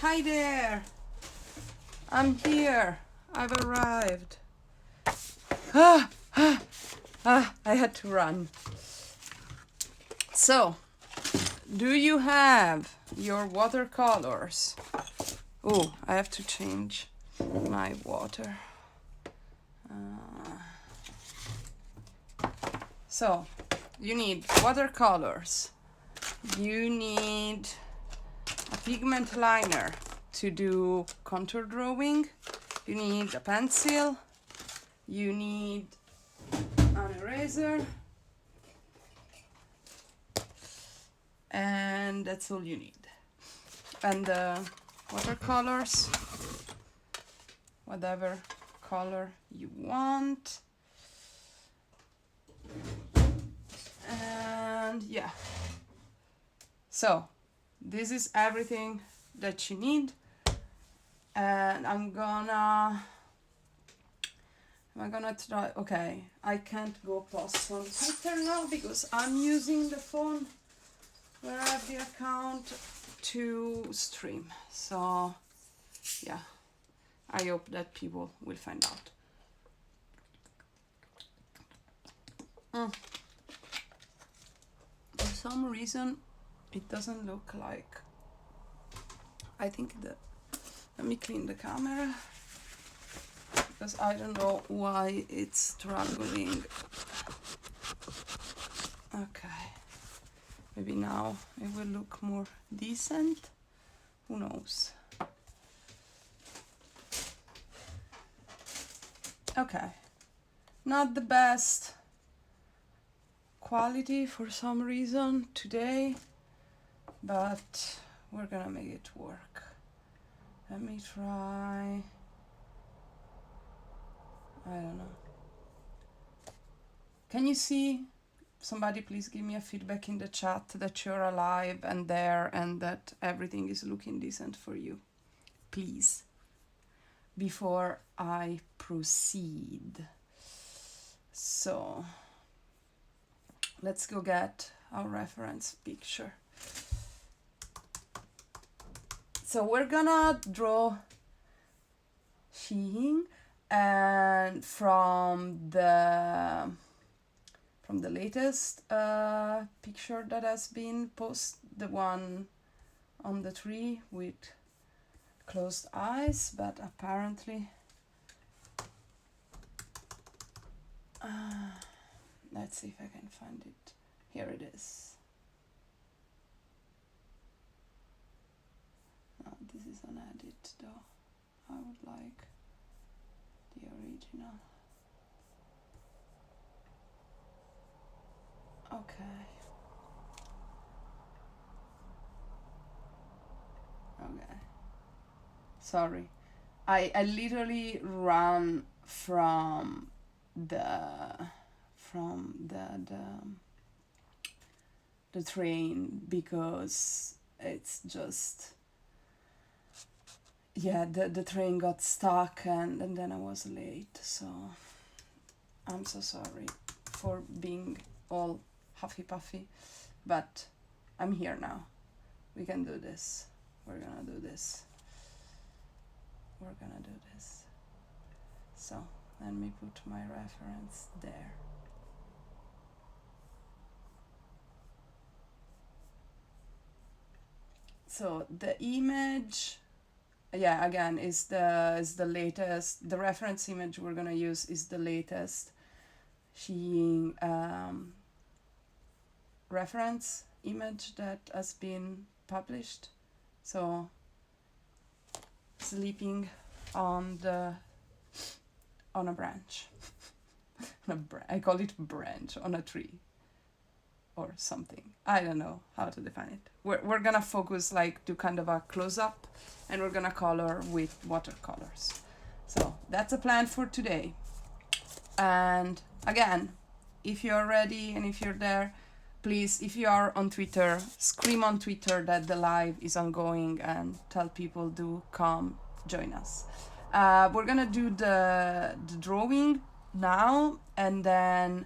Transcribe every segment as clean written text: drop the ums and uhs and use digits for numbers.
Hi there. I'm here. I've arrived. I had to run. So, do you have your watercolors? Oh, I have to change my water. So, you need watercolors. You need a pigment liner to do contour drawing. You need a pencil. You need an eraser. And that's all you need. And watercolors, whatever color you want. And yeah. So this is everything that you need. And I'm gonna try. Okay, I can't go post on Twitter now because I'm using the phone where I have the account to stream. So yeah, I hope that people will find out. For some reason it doesn't look like, I think that, let me clean the camera because I don't know why it's struggling. Okay, maybe now it will look more decent, who knows. Okay, not the best quality for some reason today, but we're gonna make it work. Let me try, I don't know. Can you see? Somebody please give me a feedback in the chat that you're alive and there and that everything is looking decent for you, please, before I proceed. So let's go get our reference picture. So we're gonna draw Shi Ying, and from the latest picture that has been posted, the one on the tree with closed eyes, but apparently let's see if I can find it. Here it is. No, this is an edit though. I would like the original. Okay. Okay. Sorry. I literally ran from the train because it's just, yeah, the train got stuck and then I was late, so I'm so sorry for being all huffy puffy, but I'm here now. We can do this. We're gonna do this. So let me put my reference there. So the image, yeah, again, is the latest. The reference image we're gonna use is the latest Shi Ying reference image that has been published. So sleeping on a branch. I call it branch, on a tree or something. I don't know how to define it. We're gonna focus, like, do kind of a close-up, and we're gonna color with watercolors. So that's a plan for today. And again, if you're ready and if you're there, please, if you are on Twitter, scream on Twitter that the live is ongoing and tell people to come join us. We're gonna do the drawing now, and then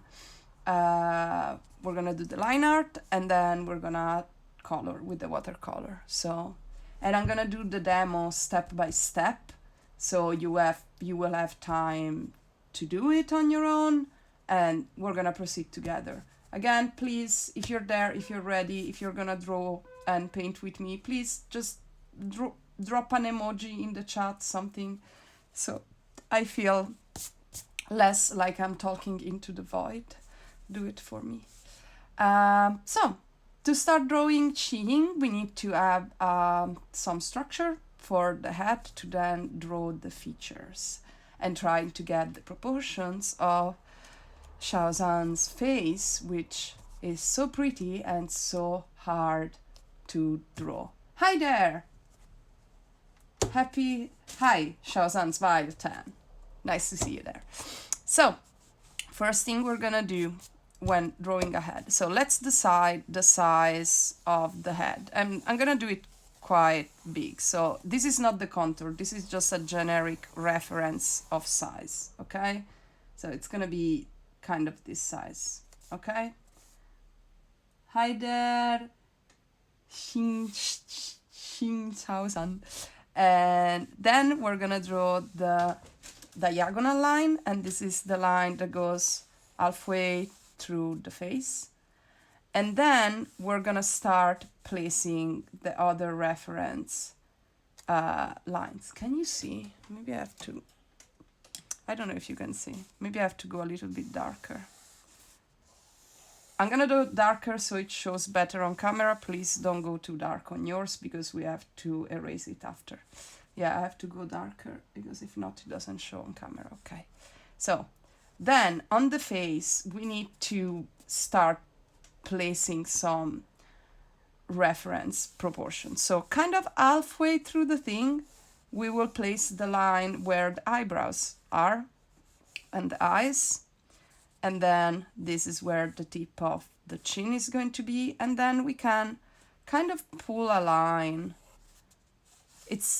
we're gonna do the line art, and then we're gonna color with the watercolor. So And I'm gonna do the demo step by step, so you will have time to do it on your own, and we're gonna proceed together. Again, please, if you're there, if you're ready, if you're gonna draw and paint with me, please just drop an emoji in the chat, something, so I feel less like I'm talking into the void. Do it for me. So, to start drawing Shi Ying, we need to have some structure for the head to then draw the features and trying to get the proportions of Shaozan's face, which is so pretty and so hard to draw. Hi there! Hi, Shaozan's Violet 10. Nice to see you there. So, first thing we're gonna do when drawing a head. So let's decide the size of the head. And I'm gonna do it quite big. So this is not the contour, this is just a generic reference of size, okay? So it's gonna be kind of this size, okay? Hi there, Xing Shaozan. And then we're gonna draw the diagonal line, and this is the line that goes halfway through the face. And then we're gonna start placing the other reference lines. Can you see? Maybe I have to, I don't know if you can see. Maybe I have to go a little bit darker. I'm gonna do darker so it shows better on camera. Please don't go too dark on yours because we have to erase it after. Yeah, I have to go darker because if not, it doesn't show on camera. Okay. So then on the face, we need to start placing some reference proportions. So kind of halfway through the thing, we will place the line where the eyebrows are and the eyes. And then this is where the tip of the chin is going to be. And then we can kind of pull a line.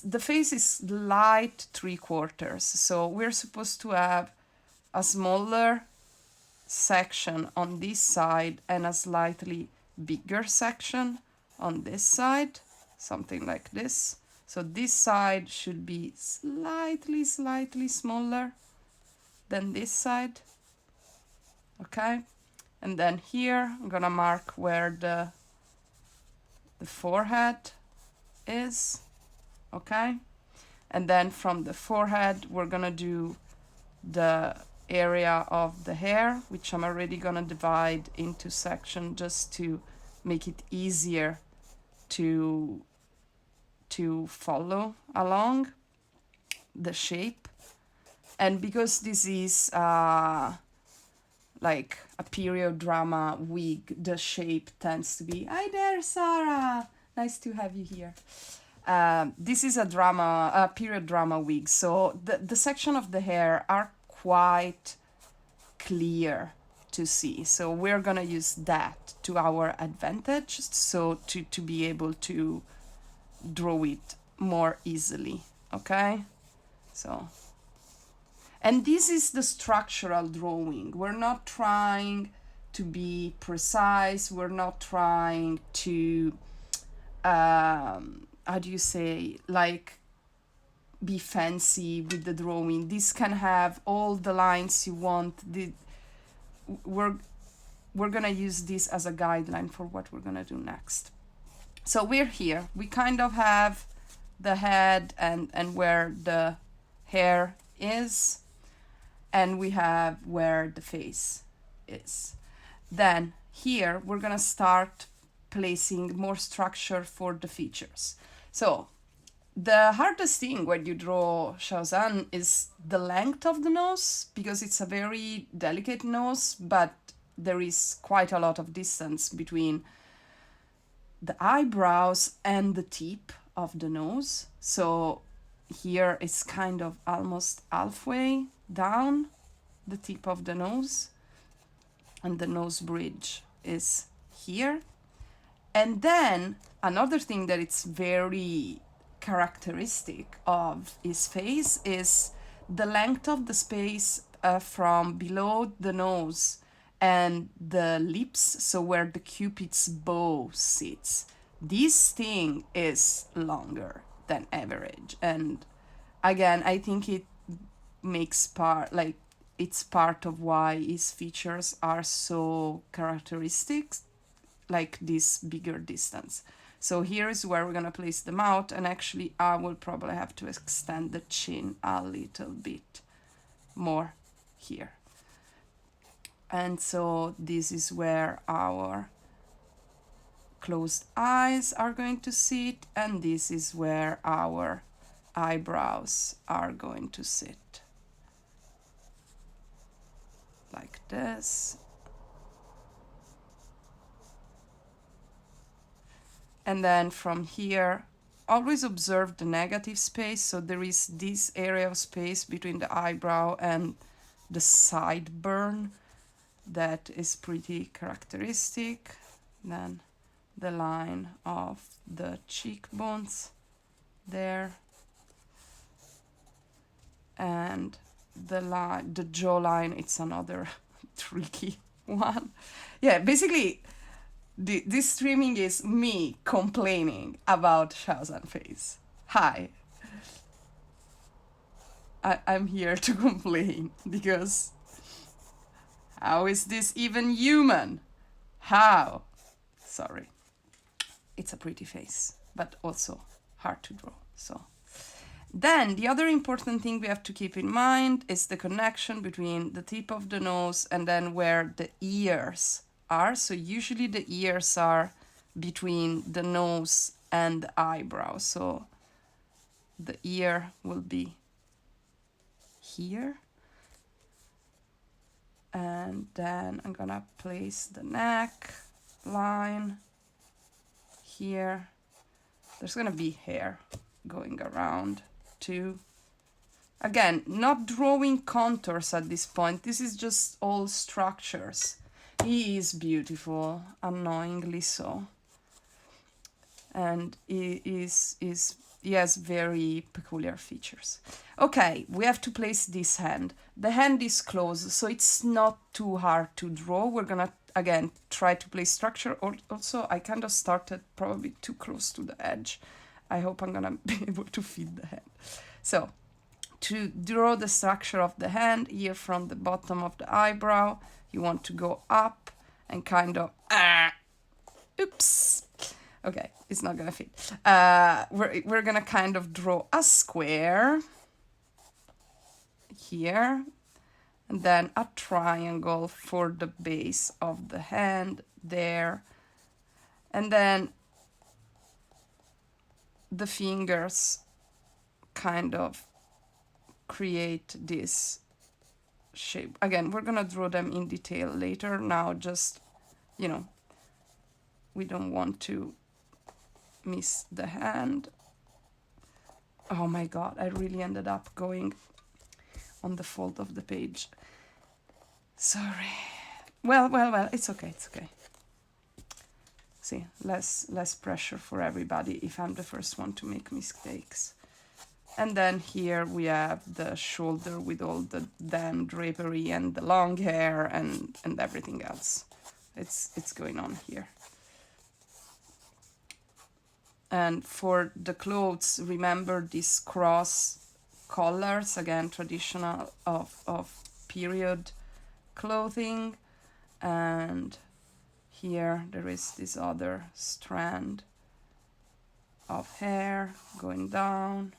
The face is light 3/4. So we're supposed to have a smaller section on this side and a slightly bigger section on this side. Something like this. So this side should be slightly smaller than this side. Okay, and then here I'm gonna mark where the forehead is. Okay, and then from the forehead we're gonna do the area of the hair, which I'm already gonna divide into section just to make it easier to follow along the shape. And because this is like a period drama wig, the shape tends to be, hi there, Sarah, nice to have you here. This is a period drama wig, so the section of the hair are quite clear to see. So we're gonna use that to our advantage, so to be able to draw it more easily, okay? So. And this is the structural drawing. We're not trying to be precise. We're not trying to, how do you say, like, be fancy with the drawing. This can have all the lines you want. We're gonna use this as a guideline for what we're gonna do next. So we're here. We kind of have the head and where the hair is. And we have where the face is. Then here we're gonna start placing more structure for the features. So the hardest thing when you draw Shaozan is the length of the nose, because it's a very delicate nose, but there is quite a lot of distance between the eyebrows and the tip of the nose. So here it's kind of almost halfway down the tip of the nose, and the nose bridge is here. And then another thing that it's very characteristic of his face is the length of the space from below the nose and the lips, so where the cupid's bow sits. this thing is longer than average. And again, I think it makes part, like, it's part of why his features are so characteristic, like this bigger distance. So here is where we're gonna place the mouth, and actually I will probably have to extend the chin a little bit more here. And so this is where our closed eyes are going to sit, and this is where our eyebrows are going to sit. Like this. And then from here, always observe the negative space. So there is this area of space between the eyebrow and the sideburn that is pretty characteristic. Then the line of the cheekbones there. And the jawline, it's another tricky one. Yeah, basically, this streaming is me complaining about Shaozan face. Hi. I'm here to complain because how is this even human? How? Sorry. It's a pretty face, but also hard to draw. So then the other important thing we have to keep in mind is the connection between the tip of the nose and then where the ears are. So usually the ears are between the nose and the eyebrow. So the ear will be here. And then I'm gonna place the neck line here. There's gonna be hair going around too. Again, not drawing contours at this point. This is just all structures. He is beautiful, annoyingly so. And he has very peculiar features. Okay, we have to place this hand. The hand is closed, so it's not too hard to draw. We're gonna, again, try to place structure. Also, I kind of started probably too close to the edge. I hope I'm gonna be able to fit the hand. So, to draw the structure of the hand, here from the bottom of the eyebrow, you want to go up and kind of, oops. Okay, it's not gonna fit. We're gonna kind of draw a square here, and then a triangle for the base of the hand there, and then the fingers kind of create this shape. Again, we're gonna draw them in detail later. Now just, you know, we don't want to miss the hand. Oh my god, I really ended up going on the fold of the page. Sorry. Well, it's okay, it's okay. See, less pressure for everybody if I'm the first one to make mistakes. And then here we have the shoulder with all the damn drapery and the long hair and everything else. It's going on here. And for the clothes, remember these cross collars, again, traditional of period clothing. And here there is this other strand of hair going down.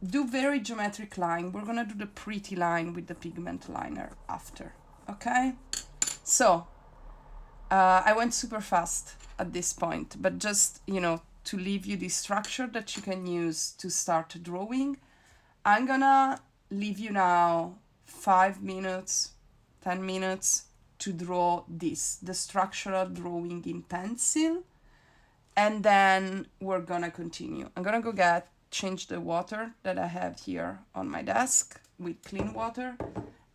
Do very geometric line. We're gonna do the pretty line with the pigment liner after, okay? So, I went super fast at this point, but just, you know, to leave you the structure that you can use to start drawing. I'm gonna leave you now 5 minutes, 10 minutes to draw this, the structural drawing in pencil, and then we're gonna continue. I'm gonna go change the water that I have here on my desk with clean water,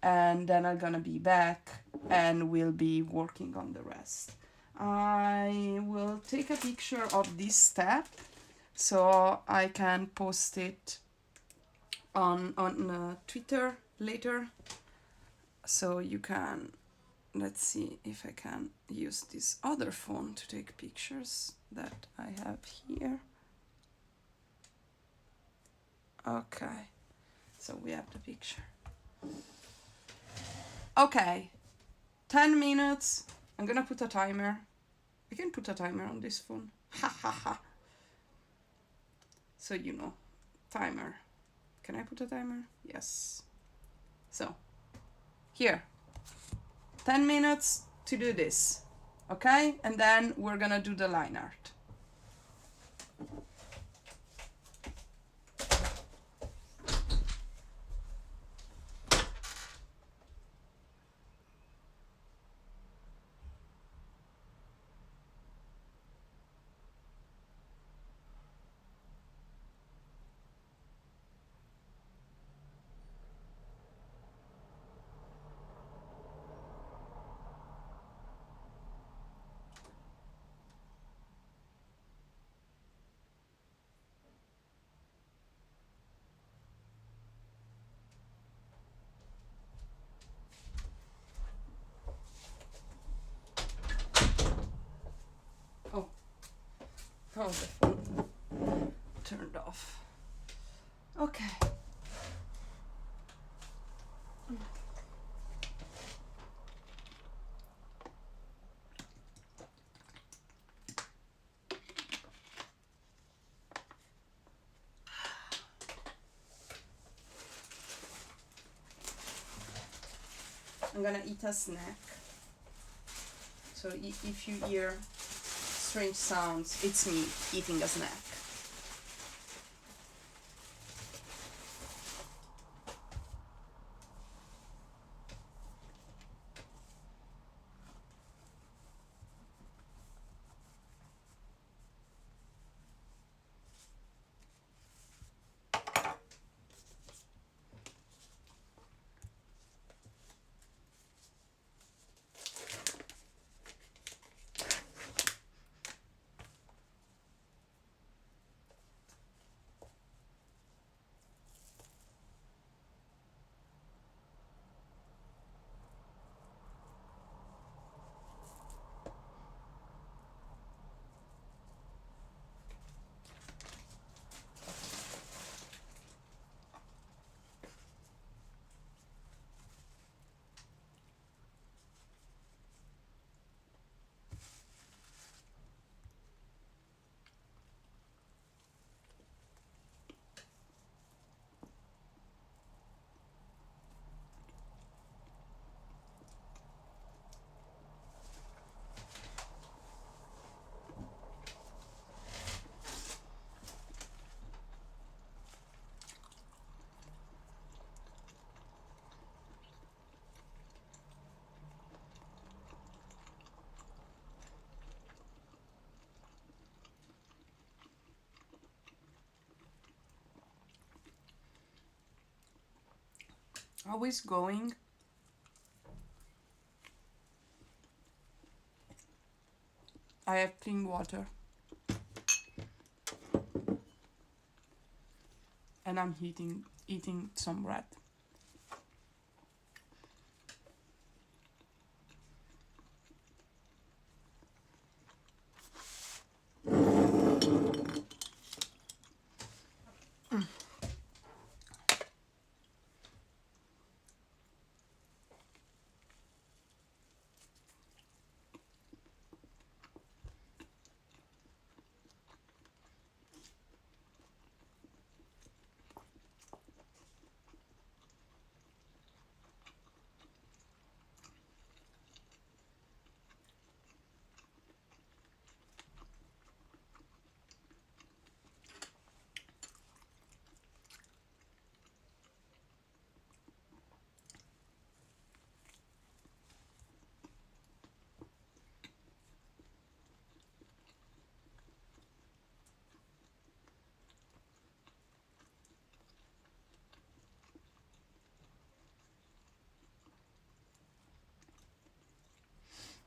and then I'm gonna be back and we'll be working on the rest. I will take a picture of this step so I can post it on Twitter later, so you can let's see if I can use this other phone to take pictures that I have here. Okay, so we have the picture. Okay, 10 minutes. I'm gonna put a timer. I can put a timer on this phone. Ha ha ha. So you know, timer. Can I put a timer? Yes. So, here. 10 minutes to do this. Okay? And then we're gonna do the line art. Oh, the phone turned off. Okay. I'm gonna eat a snack. So if you hear strange sounds, it's me eating a snack. Always going. I have clean water. And I'm eating some bread.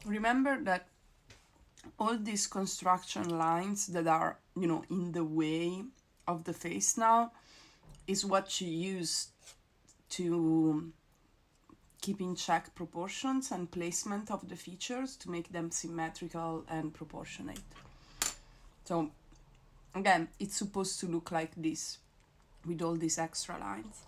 Remember that all these construction lines that are, in the way of the face now is what you use to keep in check proportions and placement of the features to make them symmetrical and proportionate. So again, it's supposed to look like this with all these extra lines.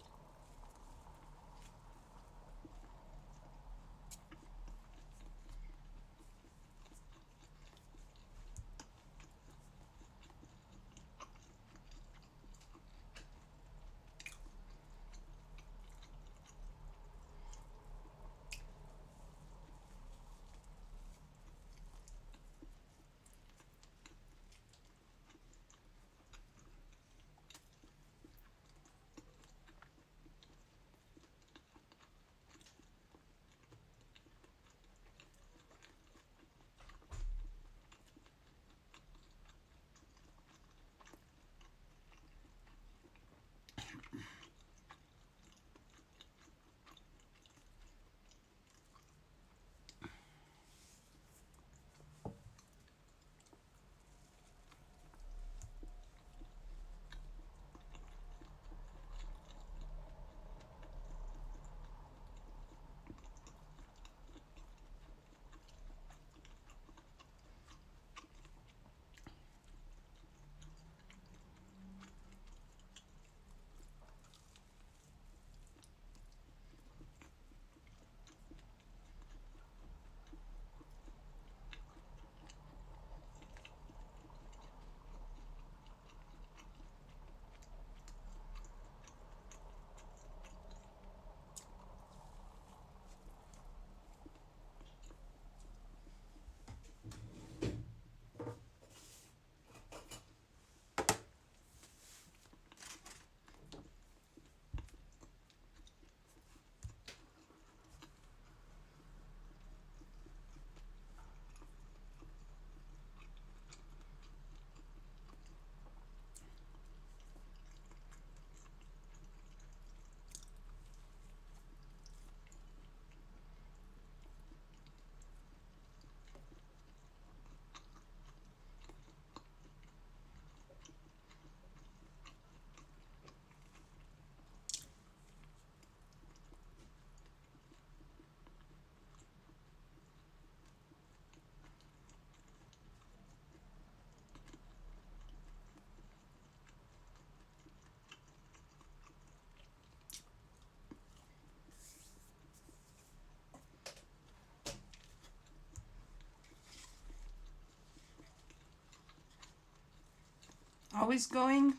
How is going?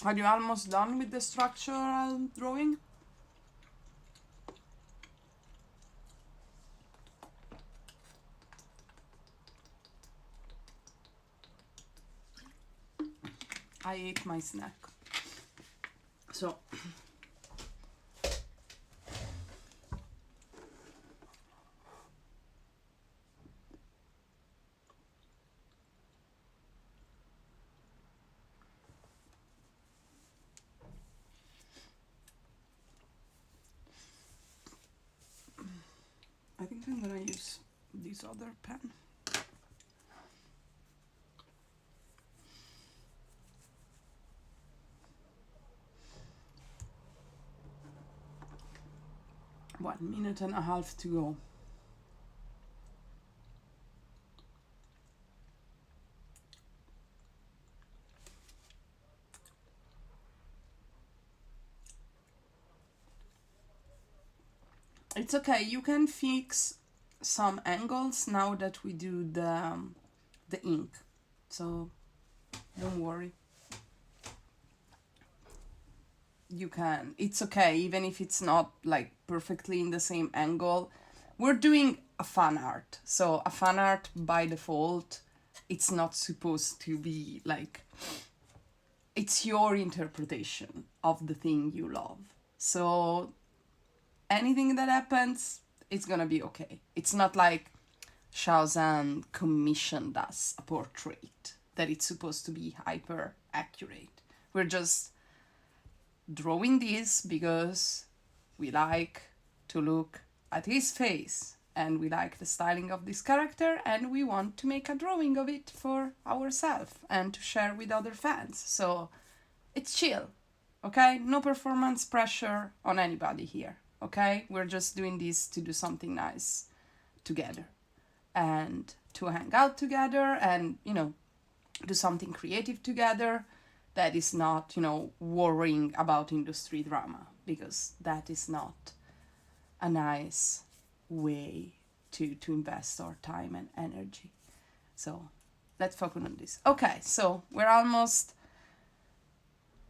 Are you almost done with the structural drawing? I ate my snack. So I think I'm gonna use this other pen. One minute and a half to go. It's okay, you can fix some angles now that we do the ink, so don't worry. You can, it's okay, even if it's not like perfectly in the same angle. We're doing a fan art, so a fan art by default, it's not supposed to be like, it's your interpretation of the thing you love. So anything that happens, it's gonna be okay. It's not like Shaozan commissioned us a portrait that it's supposed to be hyper accurate. We're just drawing this because we like to look at his face and we like the styling of this character and we want to make a drawing of it for ourselves and to share with other fans. So it's chill, okay? No performance pressure on anybody here. okay? We're just doing this to do something nice together and to hang out together and, you know, do something creative together that is not, you know, worrying about industry drama, because that is not a nice way to invest our time and energy. So let's focus on this. Okay, so we're almost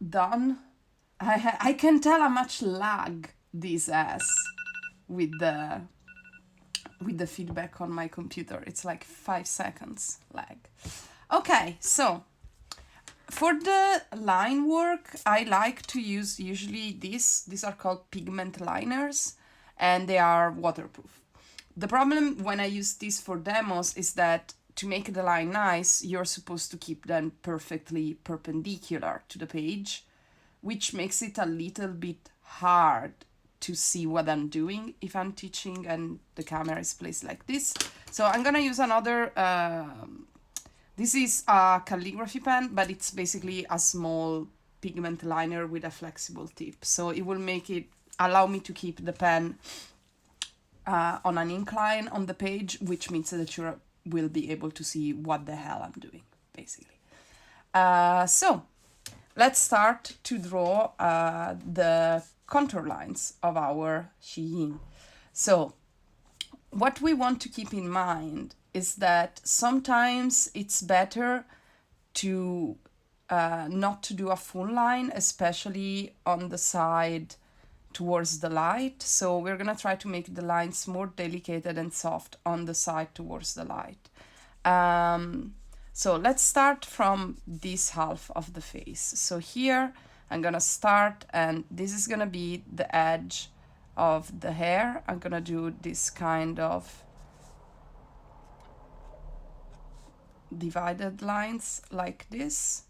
done. I can tell how much lag this has with the feedback on my computer. It's like 5 seconds lag. Okay, so for the line work, I like to use usually these are called pigment liners, and they are waterproof. The problem when I use this for demos is that to make the line nice, you're supposed to keep them perfectly perpendicular to the page, which makes it a little bit hard to see what I'm doing if I'm teaching and the camera is placed like this. So I'm gonna use another, this is a calligraphy pen, but it's basically a small pigment liner with a flexible tip. So it will allow me to keep the pen on an incline on the page, which means that you will be able to see what the hell I'm doing, basically. So let's start to draw the contour lines of our Shi Ying. So what we want to keep in mind is that sometimes it's better to not to do a full line, especially on the side towards the light. So we're gonna try to make the lines more delicate and soft on the side towards the light. So let's start from this half of the face. So here I'm gonna start, and this is gonna be the edge of the hair. I'm gonna do this kind of divided lines like this.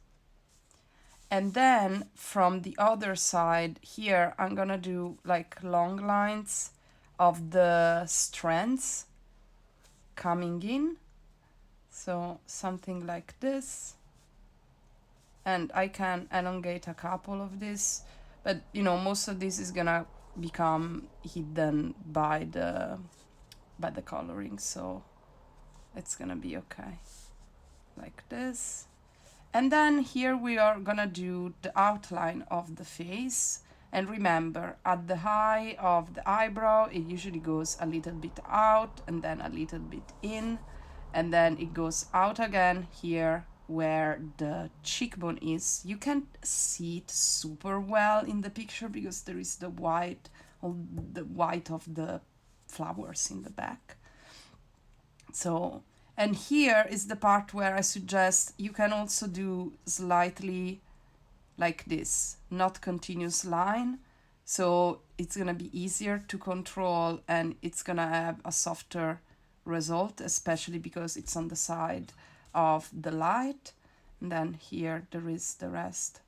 And then from the other side here, I'm gonna do like long lines of the strands coming in. So something like this. And I can elongate a couple of this, but you know, most of this is gonna become hidden by the coloring, so it's gonna be okay. Like this. And then here we are gonna do the outline of the face. And remember, at the high of the eyebrow, it usually goes a little bit out and then a little bit in. And then it goes out again here where the cheekbone is. You can't see it super well in the picture because there is the white of the flowers in the back. So, and here is the part where I suggest you can also do slightly like this, not continuous line. So it's gonna be easier to control and it's gonna have a softer result, especially because it's on the side of the light. And then here there is the rest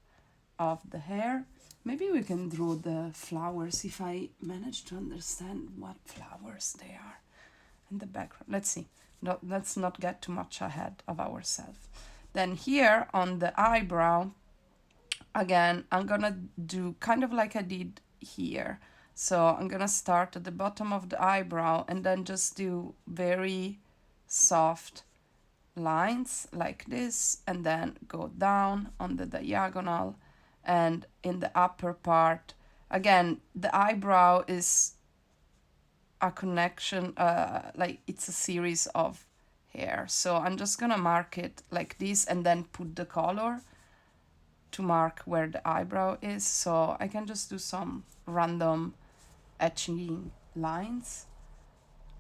of the hair. Maybe we can draw the flowers if I manage to understand what flowers they are in the background. Let's see. Let's not get too much ahead of ourselves. Then here on the eyebrow, again, I'm gonna do kind of like I did here. So I'm gonna start at the bottom of the eyebrow and then just do very soft lines like this, and then go down on the diagonal. And in the upper part, again, the eyebrow is a connection, like it's a series of hair. So I'm just gonna mark it like this and then put the color to mark where the eyebrow is. So I can just do some random etching lines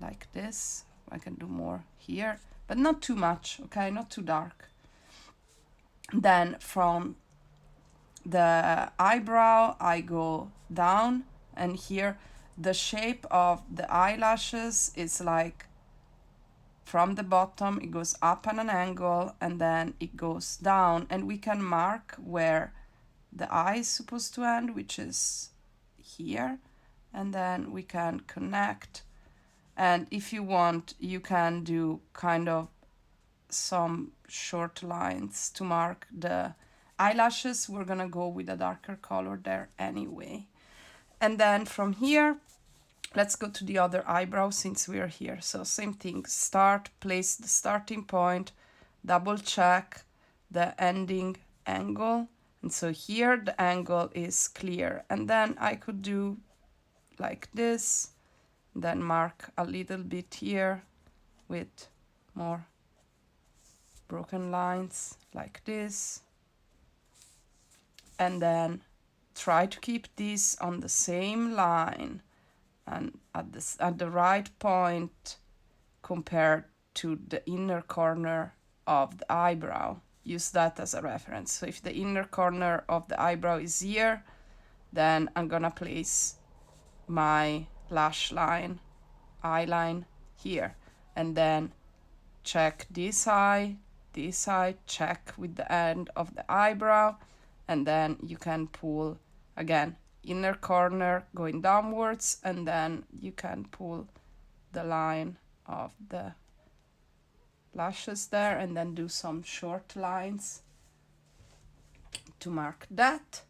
like this. I can do more here, but not too much, okay? Not too dark. Then from the eyebrow, I go down, and here the shape of the eyelashes is like from the bottom, it goes up at an angle and then it goes down, and we can mark where the eye is supposed to end, which is here, and then we can connect. And if you want, you can do kind of some short lines to mark the eyelashes. We're gonna go with a darker color there anyway. And then from here, let's go to the other eyebrow since we are here. So same thing, start, place the starting point, double check the ending angle. And so here the angle is clear. And then I could do like this, then mark a little bit here with more broken lines like this. And then try to keep this on the same line and at the right point compared to the inner corner of the eyebrow. Use that as a reference. So if the inner corner of the eyebrow is here, then I'm gonna place my lash line, eye line here, and then check this eye, check with the end of the eyebrow, and then you can pull again inner corner going downwards, and then you can pull the line of the lashes there, and then do some short lines to mark that.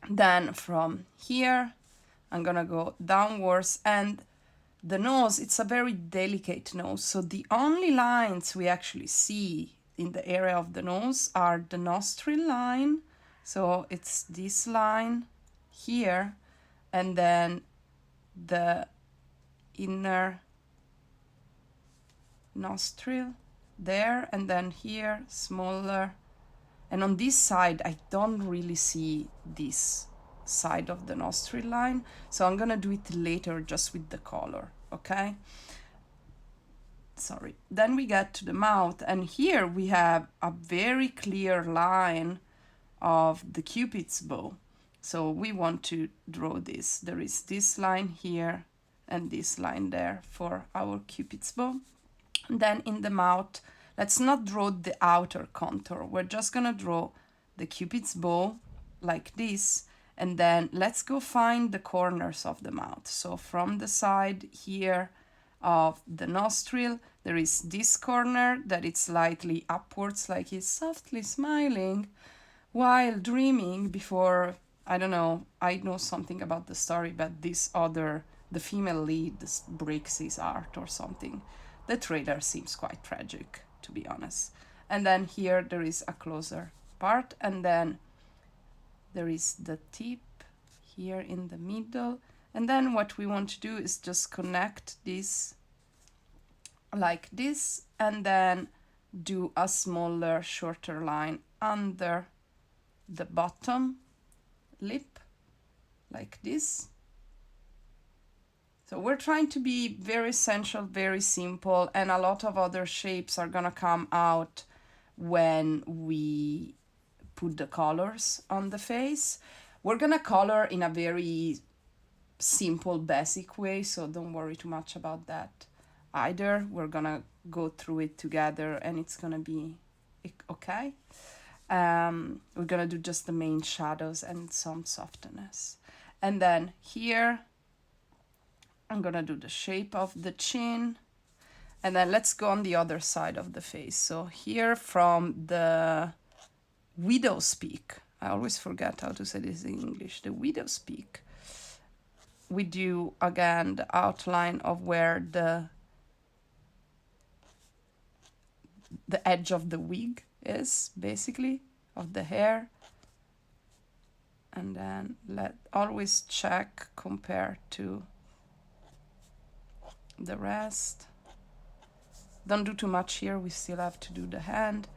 Then from here I'm gonna go downwards, and the nose, it's a very delicate nose, so the only lines we actually see in the area of the nose are the nostril line, so it's this line here, and then the inner nostril there, and then here smaller. And on this side I don't really see this side of the nostril line, so I'm gonna do it later just with the color, okay? Sorry. Then we get to the mouth, and here we have a very clear line of the Cupid's bow. So we want to draw this. There is this line here and this line there for our Cupid's bow. And then in the mouth, let's not draw the outer contour. We're just gonna draw the Cupid's bow like this, and then let's go find the corners of the mouth. So from the side here of the nostril, there is this corner that is slightly upwards, like he's softly smiling while dreaming before, I don't know, I know something about the story, but this other, the female lead, breaks his heart or something. The trailer seems quite tragic, to be honest. And then here there is a closer part, and then there is the tip here in the middle. And then what we want to do is just connect this like this, and then do a smaller, shorter line under the bottom lip like this. So we're trying to be very essential, very simple, and a lot of other shapes are gonna come out when we put the colors on the face. We're gonna color in a very simple, basic way, so don't worry too much about that either. We're gonna go through it together and it's gonna be okay. We're gonna do just the main shadows and some softness. And then here, I'm gonna do the shape of the chin. And then let's go on the other side of the face. So here from the widow's peak, I always forget how to say this in English, the widow's peak, we do again the outline of where the edge of the wig is, basically, of the hair. And then always check compare to the rest. Don't do too much here, we still have to do the hand.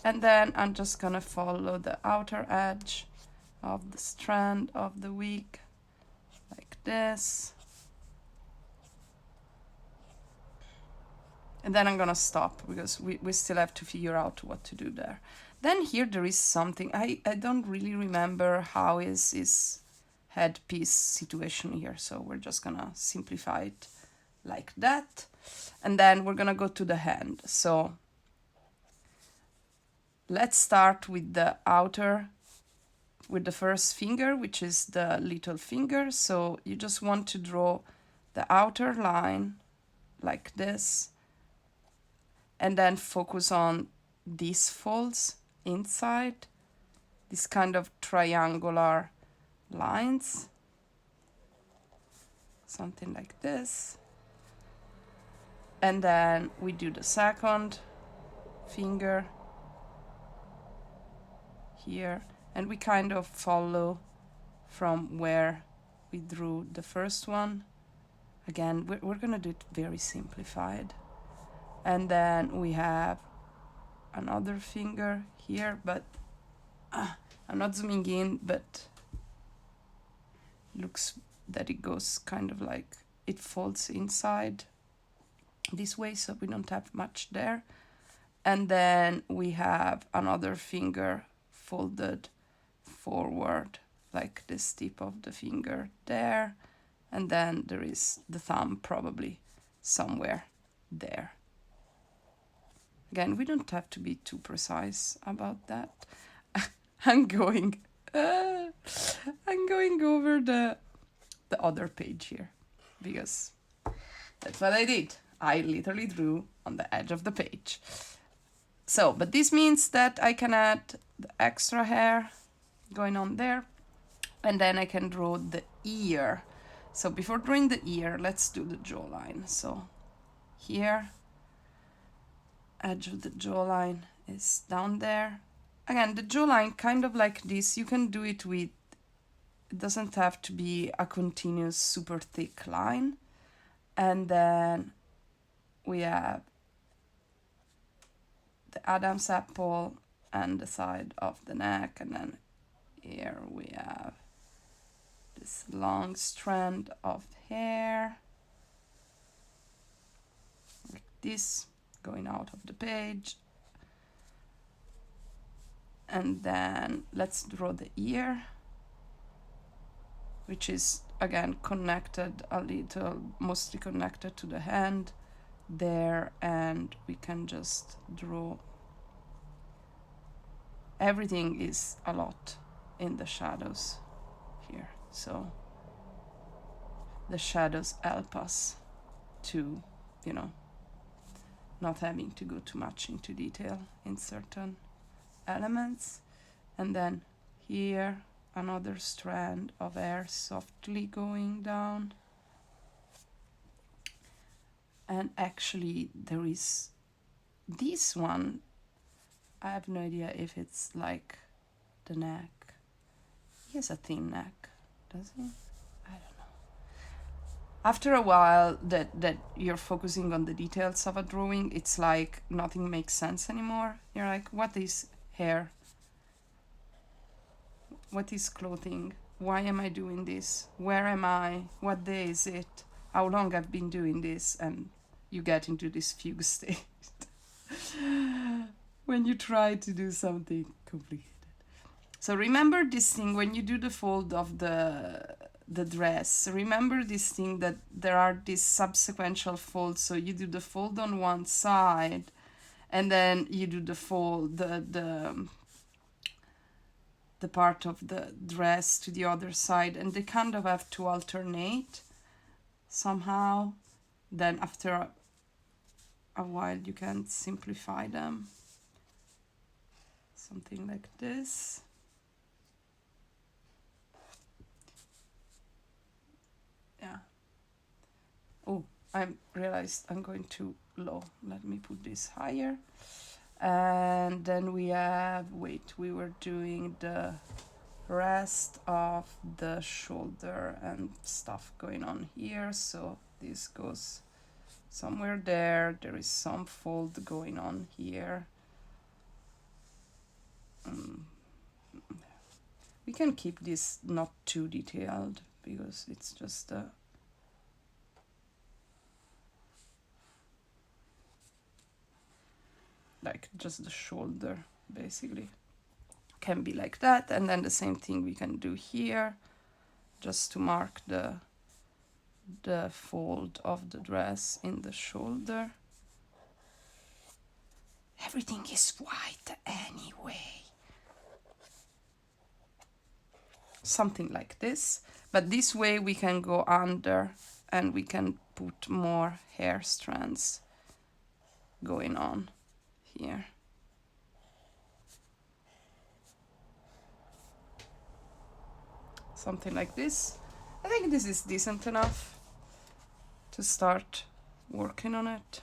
And then I'm just gonna follow the outer edge of the strand of the wig like this. And then I'm gonna stop because we still have to figure out what to do there. Then here there is something, I don't really remember how is his headpiece situation here, so we're just gonna simplify it like that. And then we're gonna go to the hand. So let's start with the outer, with the first finger, which is the little finger. So you just want to draw the outer line like this, and then focus on these folds inside, this kind of triangular lines. something like this. And then we do the second finger here, and we kind of follow from where we drew the first one. Again, we're gonna do it very simplified. And then we have another finger here, but I'm not zooming in, but looks that it goes kind of like it folds inside this way, so we don't have much there. And then we have another finger folded forward, like this tip of the finger there, and then there is the thumb probably somewhere there. Again, we don't have to be too precise about that. I'm going over the other page here, because that's what I did. I literally drew on the edge of the page. So, but this means that I can add the extra hair going on there, and then I can draw the ear. So before drawing the ear, let's do the jawline. So here, edge of the jawline is down there. Again, the jawline kind of like this. You can do it with, it doesn't have to be a continuous super thick line. And then we have the Adam's apple and the side of the neck, and then here we have this long strand of hair like this going out of the page. And then let's draw the ear, which is again connected a little, mostly connected to the hand there, and we can just draw. Everything is a lot in the shadows here, so the shadows help us to, you know, not having to go too much into detail in certain elements. And then here another strand of hair softly going down. And actually there is this one, I have no idea if it's like the neck. He has a thin neck, does he? I don't know. After a while that you're focusing on the details of a drawing, it's like nothing makes sense anymore. You're like, what is hair? What is clothing? Why am I doing this? Where am I? What day is it? How long I've been doing this? And you get into this fugue state when you try to do something complicated. So remember this thing when you do the fold of the dress. Remember this thing that there are these subsequential folds. So you do the fold on one side, and then you do the fold, the part of the dress to the other side, and they kind of have to alternate somehow. Then after a while you can simplify them. Something like this. Yeah. Oh, I realized I'm going too low. Let me put this higher. And then we have, wait, we were doing the rest of the shoulder and stuff going on here. So this goes somewhere there. There is some fold going on here. We can keep this not too detailed because it's just like just the shoulder basically can be like that. And then the same thing we can do here just to mark the fold of the dress in the shoulder. Everything is white anyway. Something like this, but this way we can go under and we can put more hair strands going on here. Something like this. I think this is decent enough. to start working on it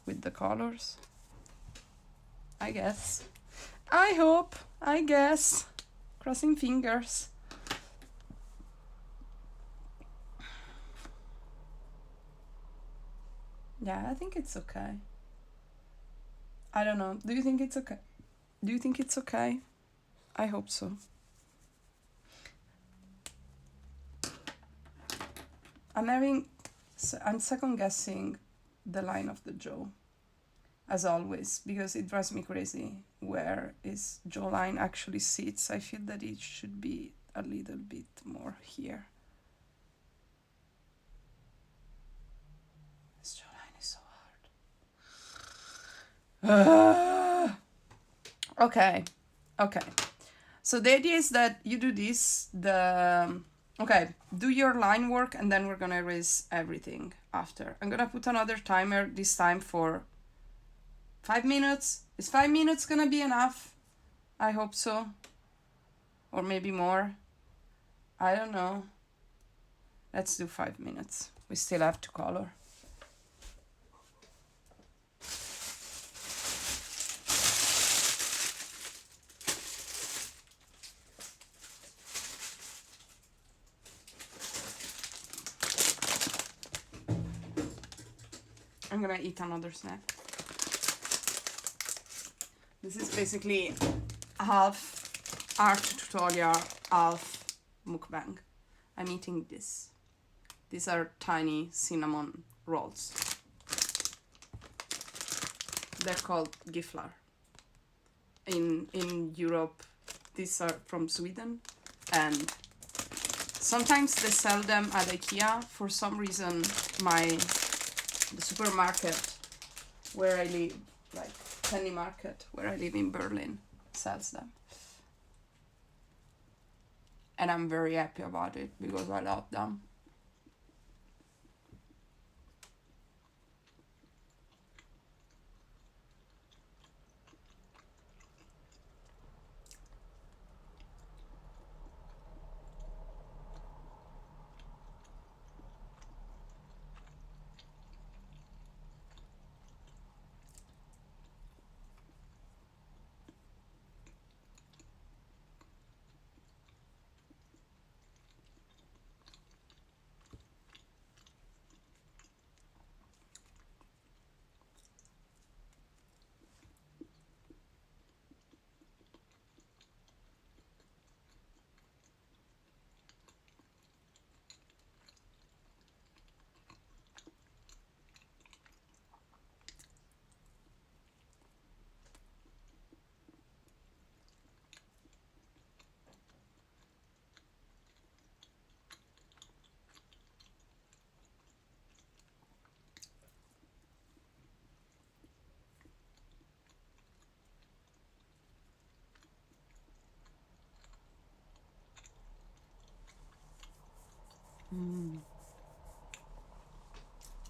with the colors. I guess. I hope. I guess. Crossing fingers. Yeah, I think it's okay. I don't know. Do you think it's okay? Do you think it's okay? I hope so. I'm second guessing the line of the jaw, as always, because it drives me crazy where his jawline actually sits. I feel that it should be a little bit more here. This jawline is so hard. Okay. So the idea is that you do this, okay, do your line work, and then we're gonna erase everything after. I'm gonna put another timer, this time for 5 minutes. Is 5 minutes gonna be enough? I hope so. Or maybe more. I don't know. Let's do 5 minutes. We still have to color. I'm gonna eat another snack. This is basically half art tutorial, half mukbang. I'm eating this. These are tiny cinnamon rolls. They're called giflar. In Europe, these are from Sweden, and sometimes they sell them at IKEA. For some reason, the supermarket where I live, like penny market where I live in Berlin, sells them. And I'm very happy about it because I love them.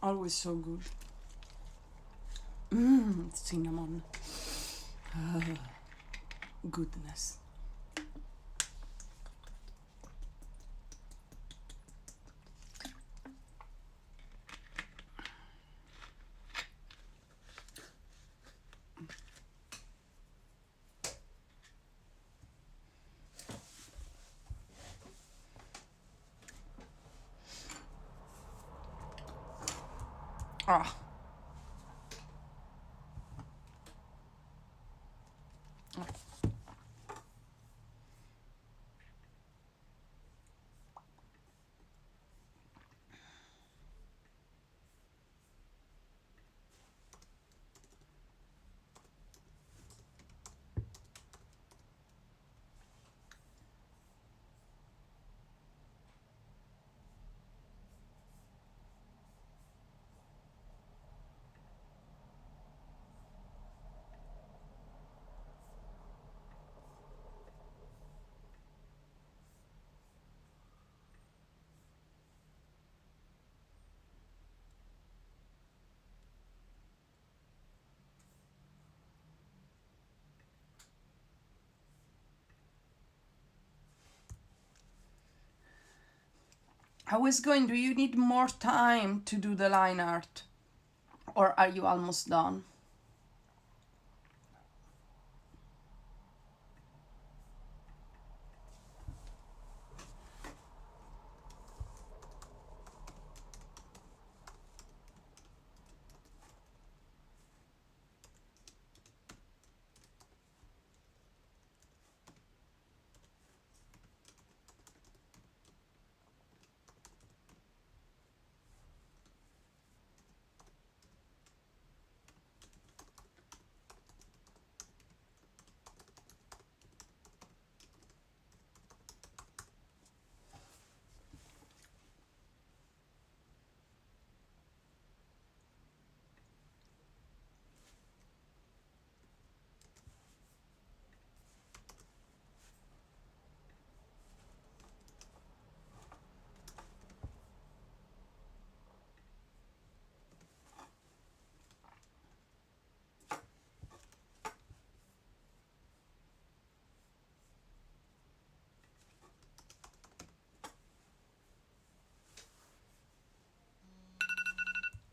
Always so good. Cinnamon. Goodness. Ah. I was going, do you need more time to do the line art? Or are you almost done?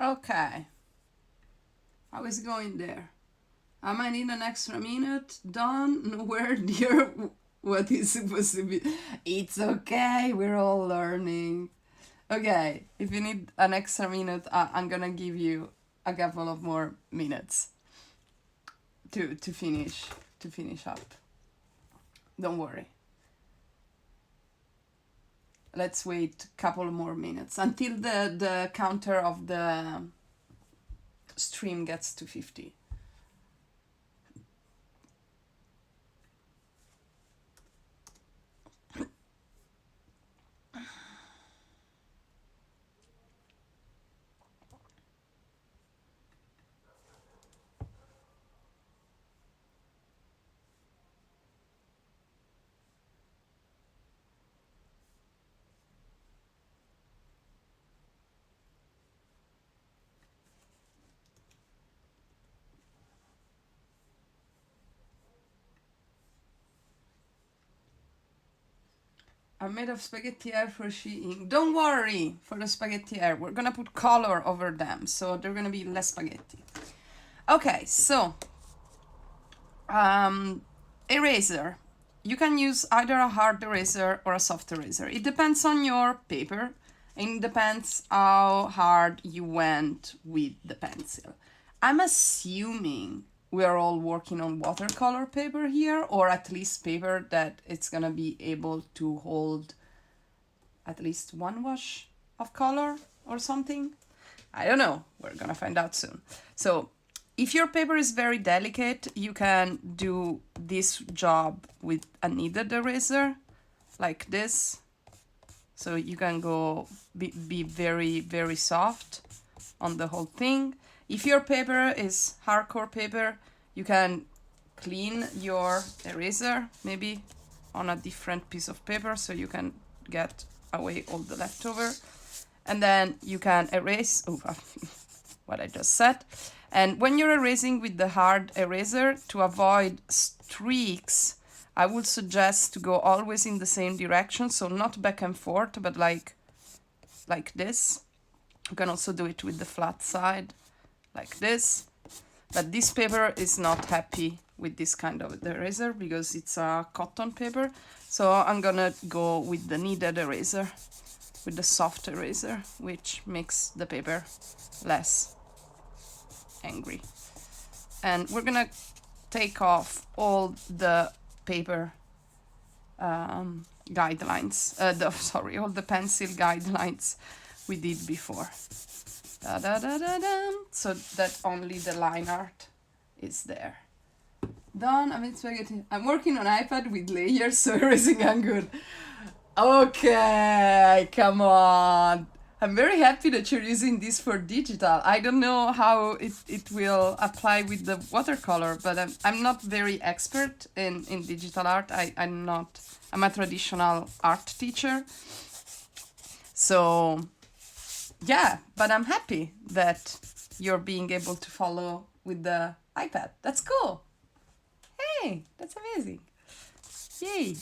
Okay. I was going there. I might need an extra minute. Done. Nowhere near what is supposed to be. It's okay. We're all learning. Okay. If you need an extra minute, I'm gonna give you a couple of more minutes to finish up. Don't worry. Let's wait a couple more minutes until the counter of the stream gets to 50. I'm made of spaghetti air for Shi Ying. Don't worry for the spaghetti air. We're gonna put color over them, so they're gonna be less spaghetti. Okay, so eraser. You can use either a hard eraser or a soft eraser. It depends on your paper, and it depends how hard you went with the pencil. I'm assuming we are all working on watercolor paper here, or at least paper that it's gonna be able to hold at least one wash of color or something. I don't know. We're gonna find out soon. So if your paper is very delicate, you can do this job with a kneaded eraser, like this. So you can go be very, very soft on the whole thing. If your paper is hardcore paper, you can clean your eraser, maybe on a different piece of paper, so you can get away all the leftover. And then you can erase what I just said. And when you're erasing with the hard eraser, to avoid streaks, I would suggest to go always in the same direction, so not back and forth, but like this. You can also do it with the flat side, like this. But this paper is not happy with this kind of eraser because it's a cotton paper. So I'm gonna go with the kneaded eraser, with the soft eraser, which makes the paper less angry. And we're gonna take off all the paper guidelines, all the pencil guidelines we did before. So that only the line art is there. Done. I'm working on iPad with layers, so erasing I'm good. Okay, come on. I'm very happy that you're using this for digital. I don't know how it will apply with the watercolor, but I'm not very expert in digital art. I'm a traditional art teacher. So yeah, but I'm happy that you're being able to follow with the iPad. That's cool. Hey, that's amazing. Yay.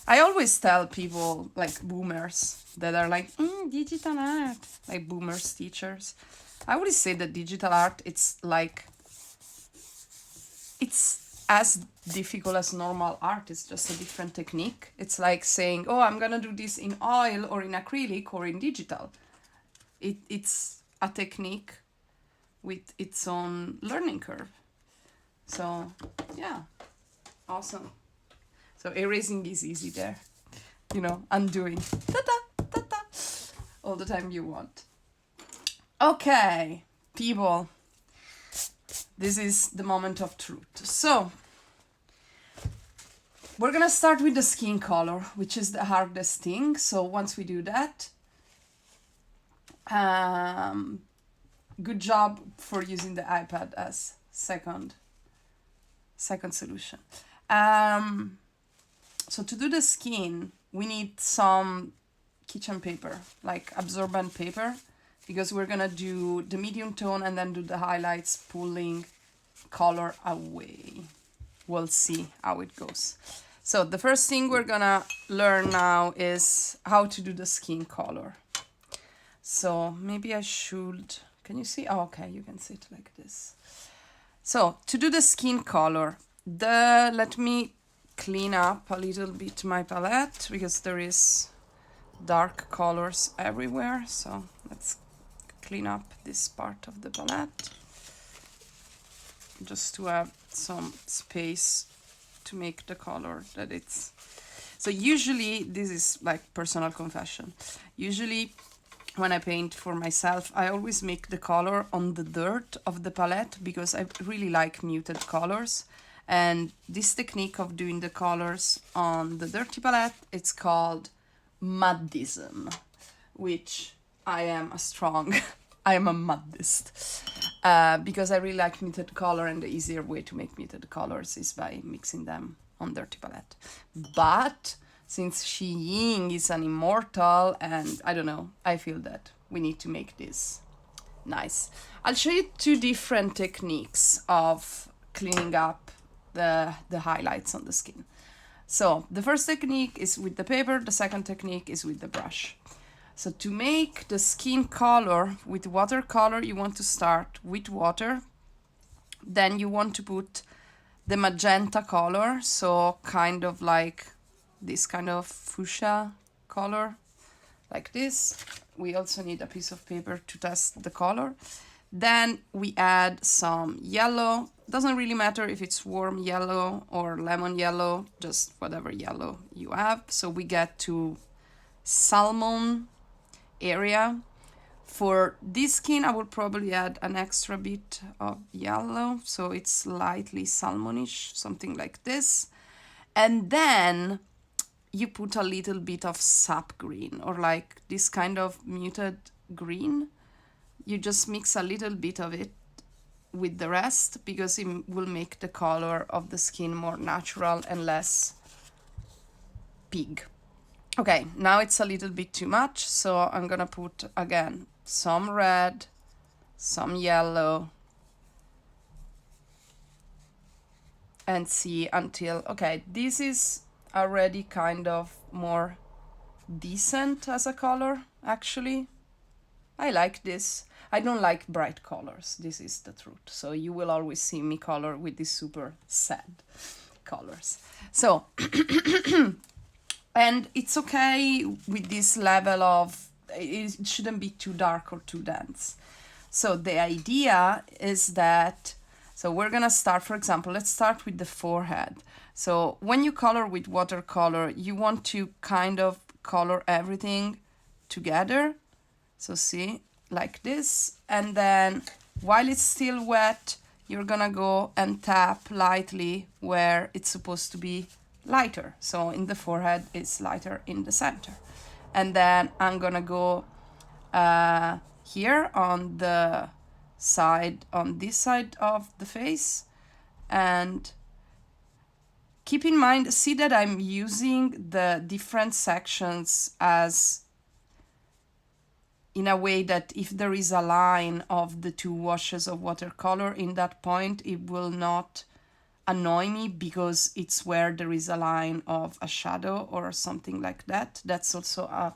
I always tell people, like boomers, that are like, digital art, like boomers teachers. I always say that digital art, it's as difficult as normal art. It's just a different technique. It's like saying, oh, I'm gonna do this in oil or in acrylic or in digital. It's a technique with its own learning curve. So yeah, awesome. So erasing is easy there, undoing, ta-ta, all the time you want. Okay, people, this is the moment of truth. So we're gonna start with the skin color, which is the hardest thing. So once we do that, good job for using the iPad as second solution. So to do the skin, we need some kitchen paper, like absorbent paper, because we're gonna do the medium tone and then do the highlights, pulling color away. We'll see how it goes. So the first thing we're gonna learn now is how to do the skin color. So maybe I should, can you see? Oh, okay, you can see it like this. So to do the skin color, let me clean up a little bit my palette because there is dark colors everywhere. So let's clean up this part of the palette just to have some space to make the color that it's. So usually, this is like personal confession. Usually when I paint for myself, I always make the color on the dirt of the palette because I really like muted colors. And this technique of doing the colors on the dirty palette, it's called muddism, which I am I am a muddist. Because I really like muted color, and the easier way to make muted colors is by mixing them on dirty palette. But since Shi Ying is an immortal, and I don't know, I feel that we need to make this nice. I'll show you two different techniques of cleaning up the highlights on the skin. So the first technique is with the paper, the second technique is with the brush. So to make the skin color with watercolor, you want to start with water. Then you want to put the magenta color, so kind of like this kind of fuchsia color, like this. We also need a piece of paper to test the color. Then we add some yellow. Doesn't really matter if it's warm yellow or lemon yellow, just whatever yellow you have. So we get to salmon area. For this skin, I will probably add an extra bit of yellow, so it's slightly salmonish, something like this. And then you put a little bit of sap green, or like this kind of muted green. You just mix a little bit of it with the rest because it will make the color of the skin more natural and less pig. Okay, now it's a little bit too much, so I'm gonna put again some red, some yellow, and see until, okay, this is already kind of more decent as a color, actually. I like this. I don't like bright colors, this is the truth. So you will always see me color with these super sad colors. So, and it's okay with this level of, it shouldn't be too dark or too dense. So the idea is that, so we're gonna start, for example, let's start with the forehead. So when you color with watercolor, you want to kind of color everything together. So see, like this. And then while it's still wet, you're gonna go and tap lightly where it's supposed to be lighter. So in the forehead, it's lighter in the center. And then I'm gonna go here on the side, on this side of the face. And keep in mind, see that I'm using the different sections as in a way that if there is a line of the two washes of watercolor in that point, it will not annoy me because it's where there is a line of a shadow or something like that. That's also a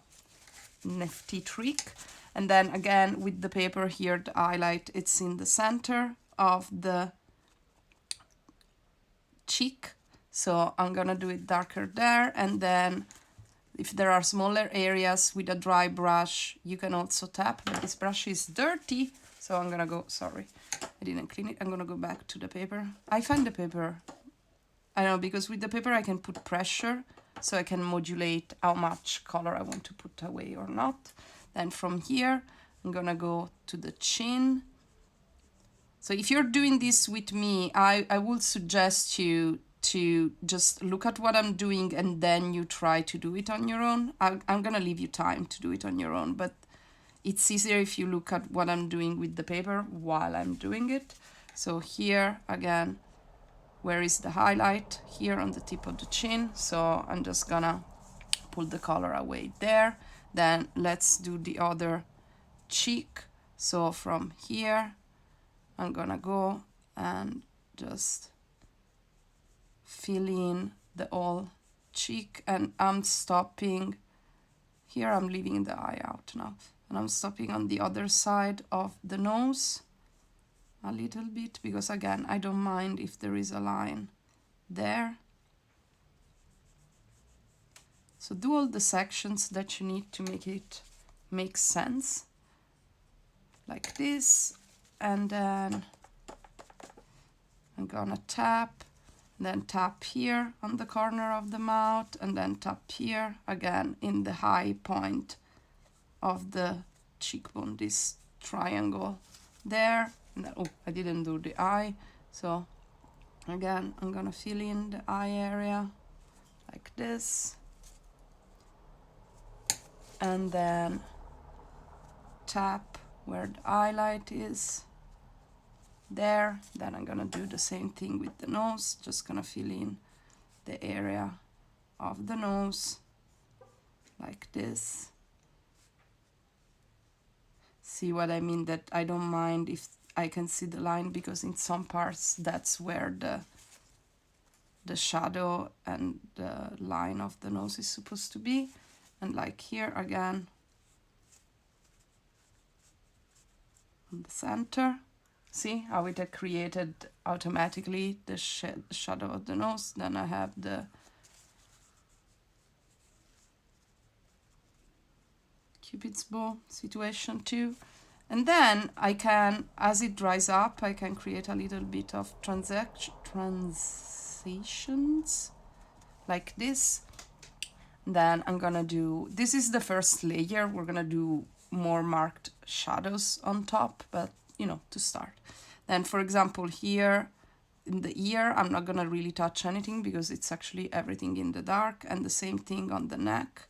nifty trick. And then again, with the paper here, the highlight, it's in the center of the cheek. So I'm gonna do it darker there. And then if there are smaller areas with a dry brush, you can also tap, but this brush is dirty. So I'm gonna go, sorry, I didn't clean it. I'm gonna go back to the paper. I find the paper, I don't know, because with the paper I can put pressure, so I can modulate how much color I want to put away or not. Then from here, I'm gonna go to the chin. So if you're doing this with me, I would suggest you to just look at what I'm doing and then you try to do it on your own. I'm gonna leave you time to do it on your own, but it's easier if you look at what I'm doing with the paper while I'm doing it. So here again, where is the highlight? Here on the tip of the chin. So I'm just gonna pull the color away there. Then let's do the other cheek. So from here, I'm gonna go and just fill in the whole cheek, and I'm stopping here. I'm leaving the eye out now, and I'm stopping on the other side of the nose a little bit, because again, I don't mind if there is a line there. So do all the sections that you need to make it make sense, like this. And then I'm gonna tap, then tap here on the corner of the mouth, and then tap here again in the high point of the cheekbone, this triangle there. And then, oh, I didn't do the eye. So again, I'm gonna fill in the eye area like this. And then tap where the highlight is there. Then I'm gonna do the same thing with the nose, just gonna fill in the area of the nose like this. See what I mean? That I don't mind if I can see the line, because in some parts that's where the shadow and the line of the nose is supposed to be. And like here again, on the center, see how it had created automatically the shadow of the nose. Then I have the Cupid's bow situation too. And then I can, as it dries up, I can create a little bit of transitions like this. Then I'm gonna do, this is the first layer, we're gonna do more marked shadows on top, but you know, to start. Then for example here in the ear, I'm not gonna really touch anything because it's actually everything in the dark. And the same thing on the neck.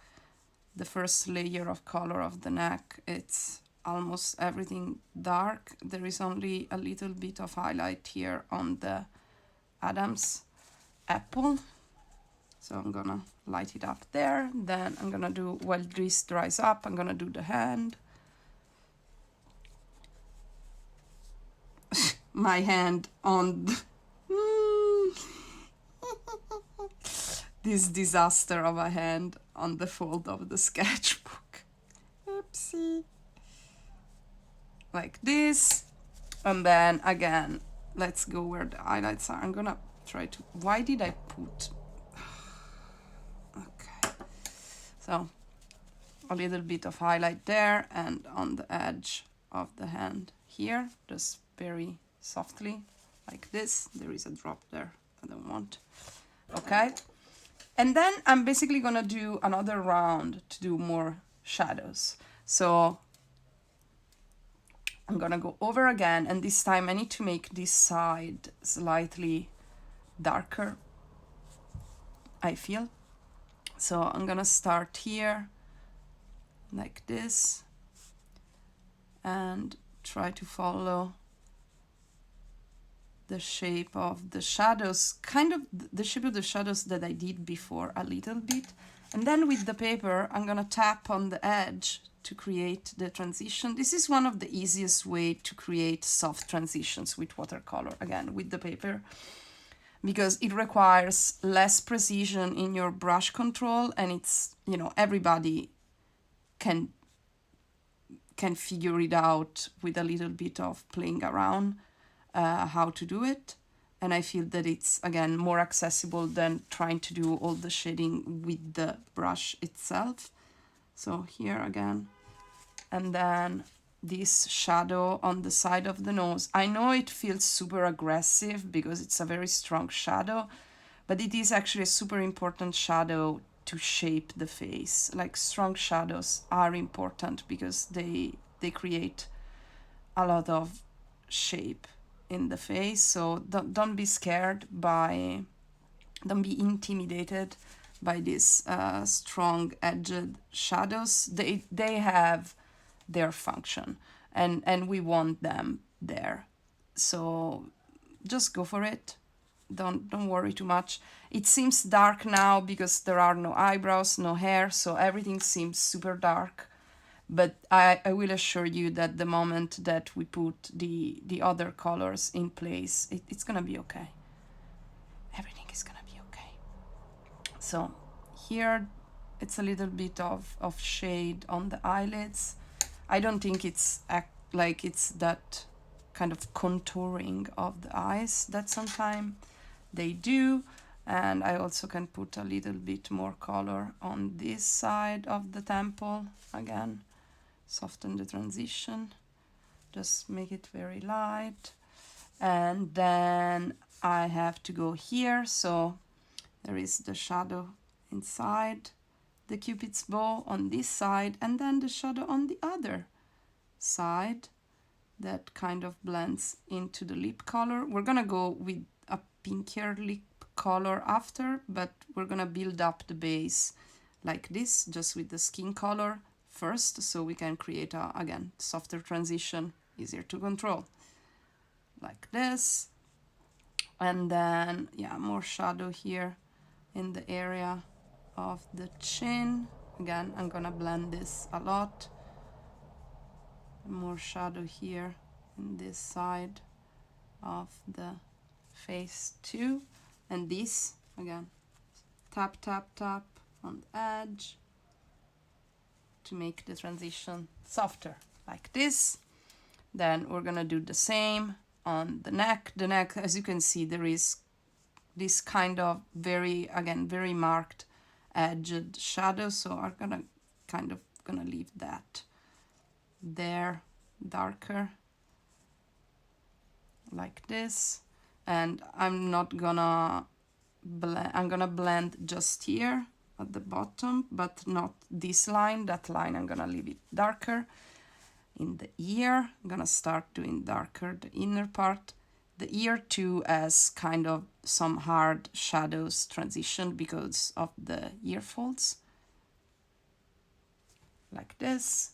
The first layer of color of the neck, it's almost everything dark. There is only a little bit of highlight here on the Adam's apple. So I'm gonna light it up there. Then I'm gonna do, while this dries up, I'm gonna do the hand. My hand on this disaster of a hand on the fold of the sketchbook. Oopsie. Like this. And then again, let's go where the highlights are. I'm gonna try to, why did I put, okay. So a little bit of highlight there, and on the edge of the hand here, just very softly, like this. There is a drop there, I don't want. Okay. And then I'm basically gonna do another round to do more shadows. So I'm gonna go over again, and this time I need to make this side slightly darker, I feel. So I'm gonna start here like this and try to follow the shape of the shadows, kind of the shape of the shadows that I did before a little bit. And then with the paper, I'm gonna tap on the edge to create the transition. This is one of the easiest way to create soft transitions with watercolor, again, with the paper. because it requires less precision in your brush control, and it's, you know, everybody can figure it out with a little bit of playing around how to do it. And I feel that it's, again, more accessible than trying to do all the shading with the brush itself. So here again, and then this shadow on the side of the nose. I know it feels super aggressive because it's a very strong shadow, but it is actually a super important shadow to shape the face. Like, strong shadows are important because they create a lot of shape in the face. So don't be scared by, don't be intimidated by these strong edged shadows. They have their function, and we want them there. So just go for it. Don't worry too much. It seems dark now because there are no eyebrows, no hair, so everything seems super dark. But I will assure you that the moment that we put the other colors in place, it's gonna be okay. Everything is gonna be okay. So here it's a little bit of shade on the eyelids. I don't think it's like it's that kind of contouring of the eyes that sometimes they do. And I also can put a little bit more color on this side of the temple. Again, soften the transition, just make it very light. And then I have to go here, so there is the shadow inside the Cupid's bow on this side, and then the shadow on the other side that kind of blends into the lip color. We're gonna go with a pinkier lip color after, but we're gonna build up the base like this, just with the skin color first, so we can create a, again, softer transition, easier to control, like this. And then, yeah, more shadow here in the area of the chin. Again, I'm gonna blend this a lot. More shadow here in this side of the face too. And this, again, tap, tap, tap on the edge to make the transition softer, like this. Then we're gonna do the same on the neck. The neck, as you can see, there is this kind of very, again, very marked edged shadow, so I'm gonna leave that there darker, like this. And I'm not gonna blend, I'm gonna blend just here at the bottom, but not this line. That line I'm gonna leave it darker. In the ear, I'm gonna start doing darker the inner part. The ear too has kind of some hard shadows transition because of the ear folds, like this.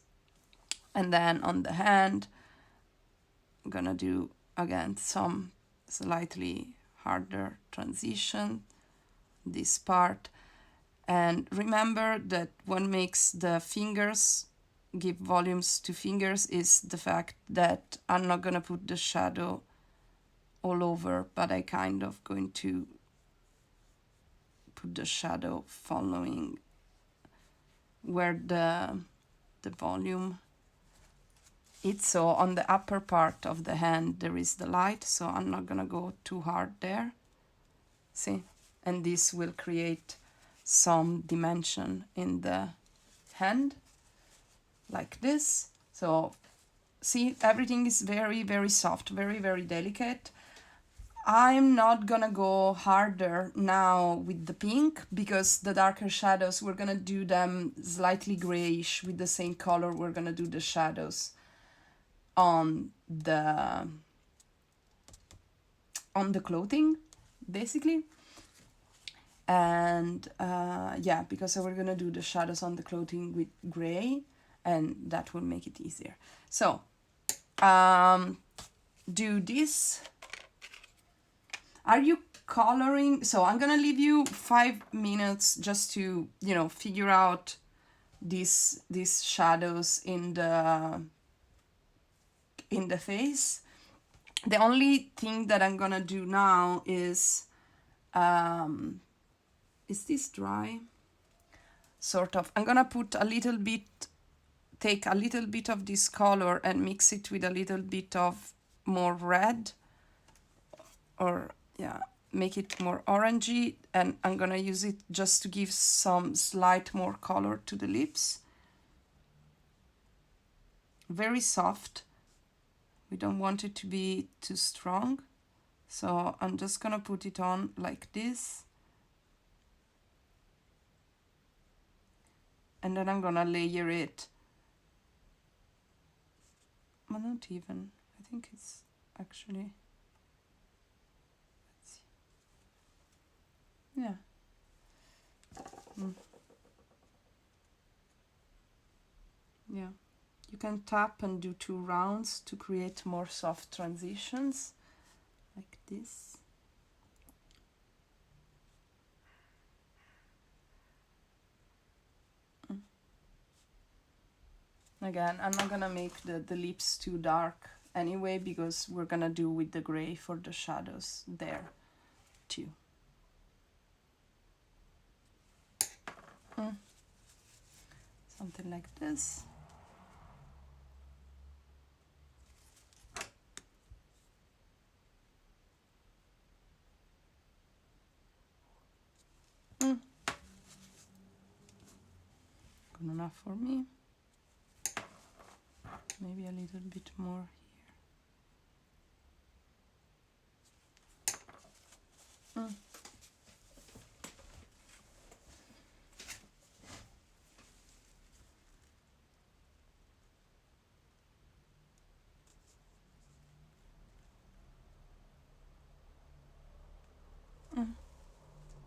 And then on the hand, I'm gonna do again some slightly harder transition, this part. And remember that what makes the fingers give volumes to fingers is the fact that I'm not gonna put the shadow all over, but I kind of going to put the shadow following where the volume is. So on the upper part of the hand there is the light, so I'm not gonna go too hard there. See? And this will create some dimension in the hand, like this. So see, everything is very, very soft, very, very delicate. I'm not gonna go harder now with the pink because the darker shadows, we're gonna do them slightly grayish with the same color we're gonna do the shadows on the clothing, basically. And yeah, because we're gonna do the shadows on the clothing with gray, and that will make it easier. So do this. Are you coloring? So I'm gonna leave you 5 minutes just to, you know, figure out these shadows in the face. The only thing that I'm gonna do now is Is this dry? Sort of. I'm gonna put a little bit, take a little bit of this color and mix it with a little bit of more red, or yeah, make it more orangey, and I'm gonna use it just to give some slight more color to the lips. Very soft. We don't want it to be too strong. So I'm just gonna put it on like this. And then I'm gonna layer it. Well, not even. I think it's actually, let's see. Yeah. Yeah. You can tap and do 2 rounds to create more soft transitions, like this. Again, I'm not gonna make the lips too dark anyway, because we're gonna do with the gray for the shadows there too. Something like this. Good enough for me. Maybe a little bit more here.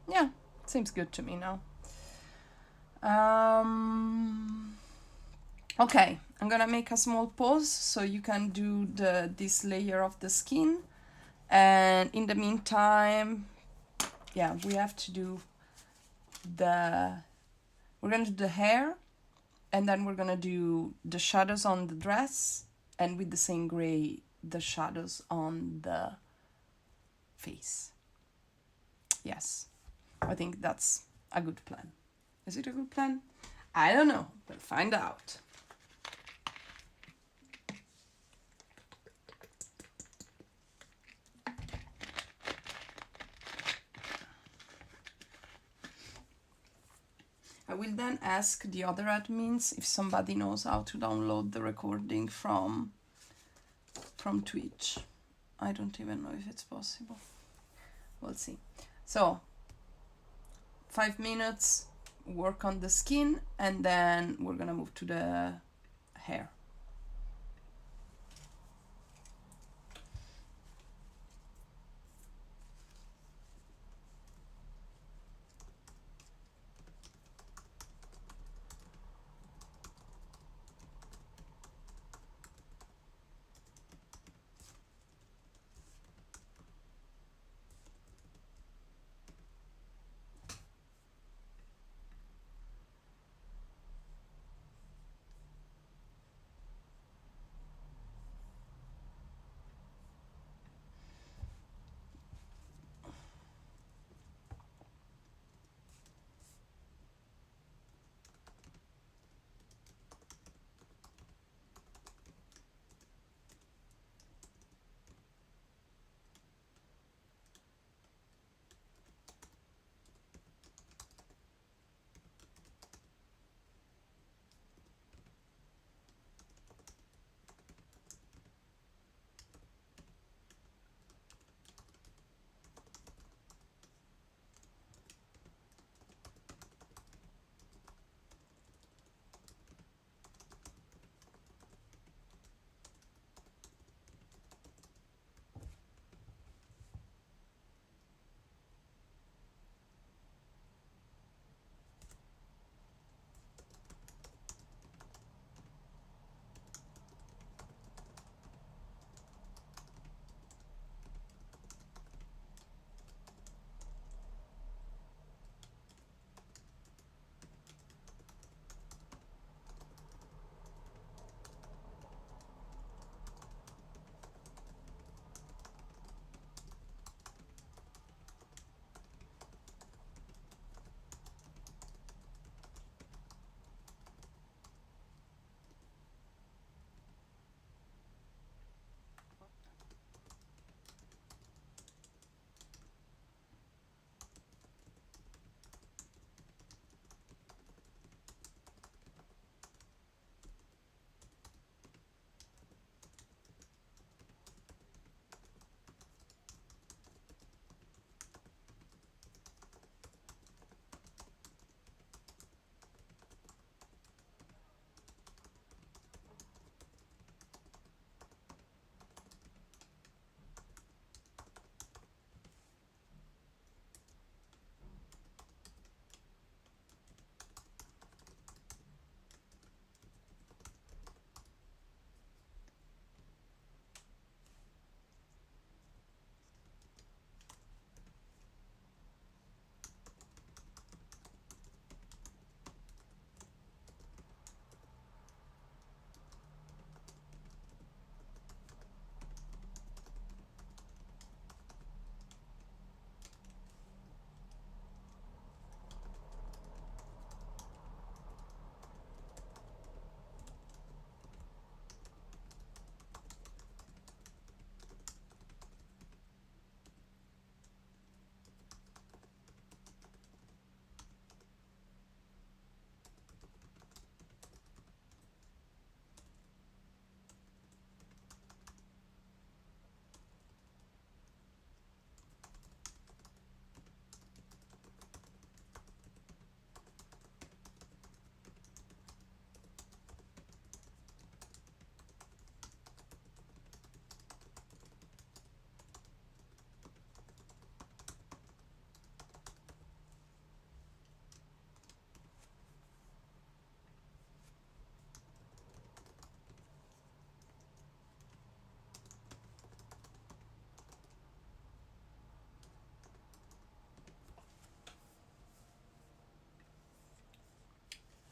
Yeah, seems good to me now. Okay, I'm gonna make a small pause so you can do this layer of the skin, and in the meantime, yeah, we have to do we're gonna do the hair, and then we're gonna do the shadows on the dress, and with the same gray, the shadows on the face. Yes, I think that's a good plan. Is it a good plan? I don't know. We'll find out. I will then ask the other admins if somebody knows how to download the recording from Twitch. I don't even know if it's possible. We'll see. So, 5 minutes, work on the skin, and then we're gonna move to the hair.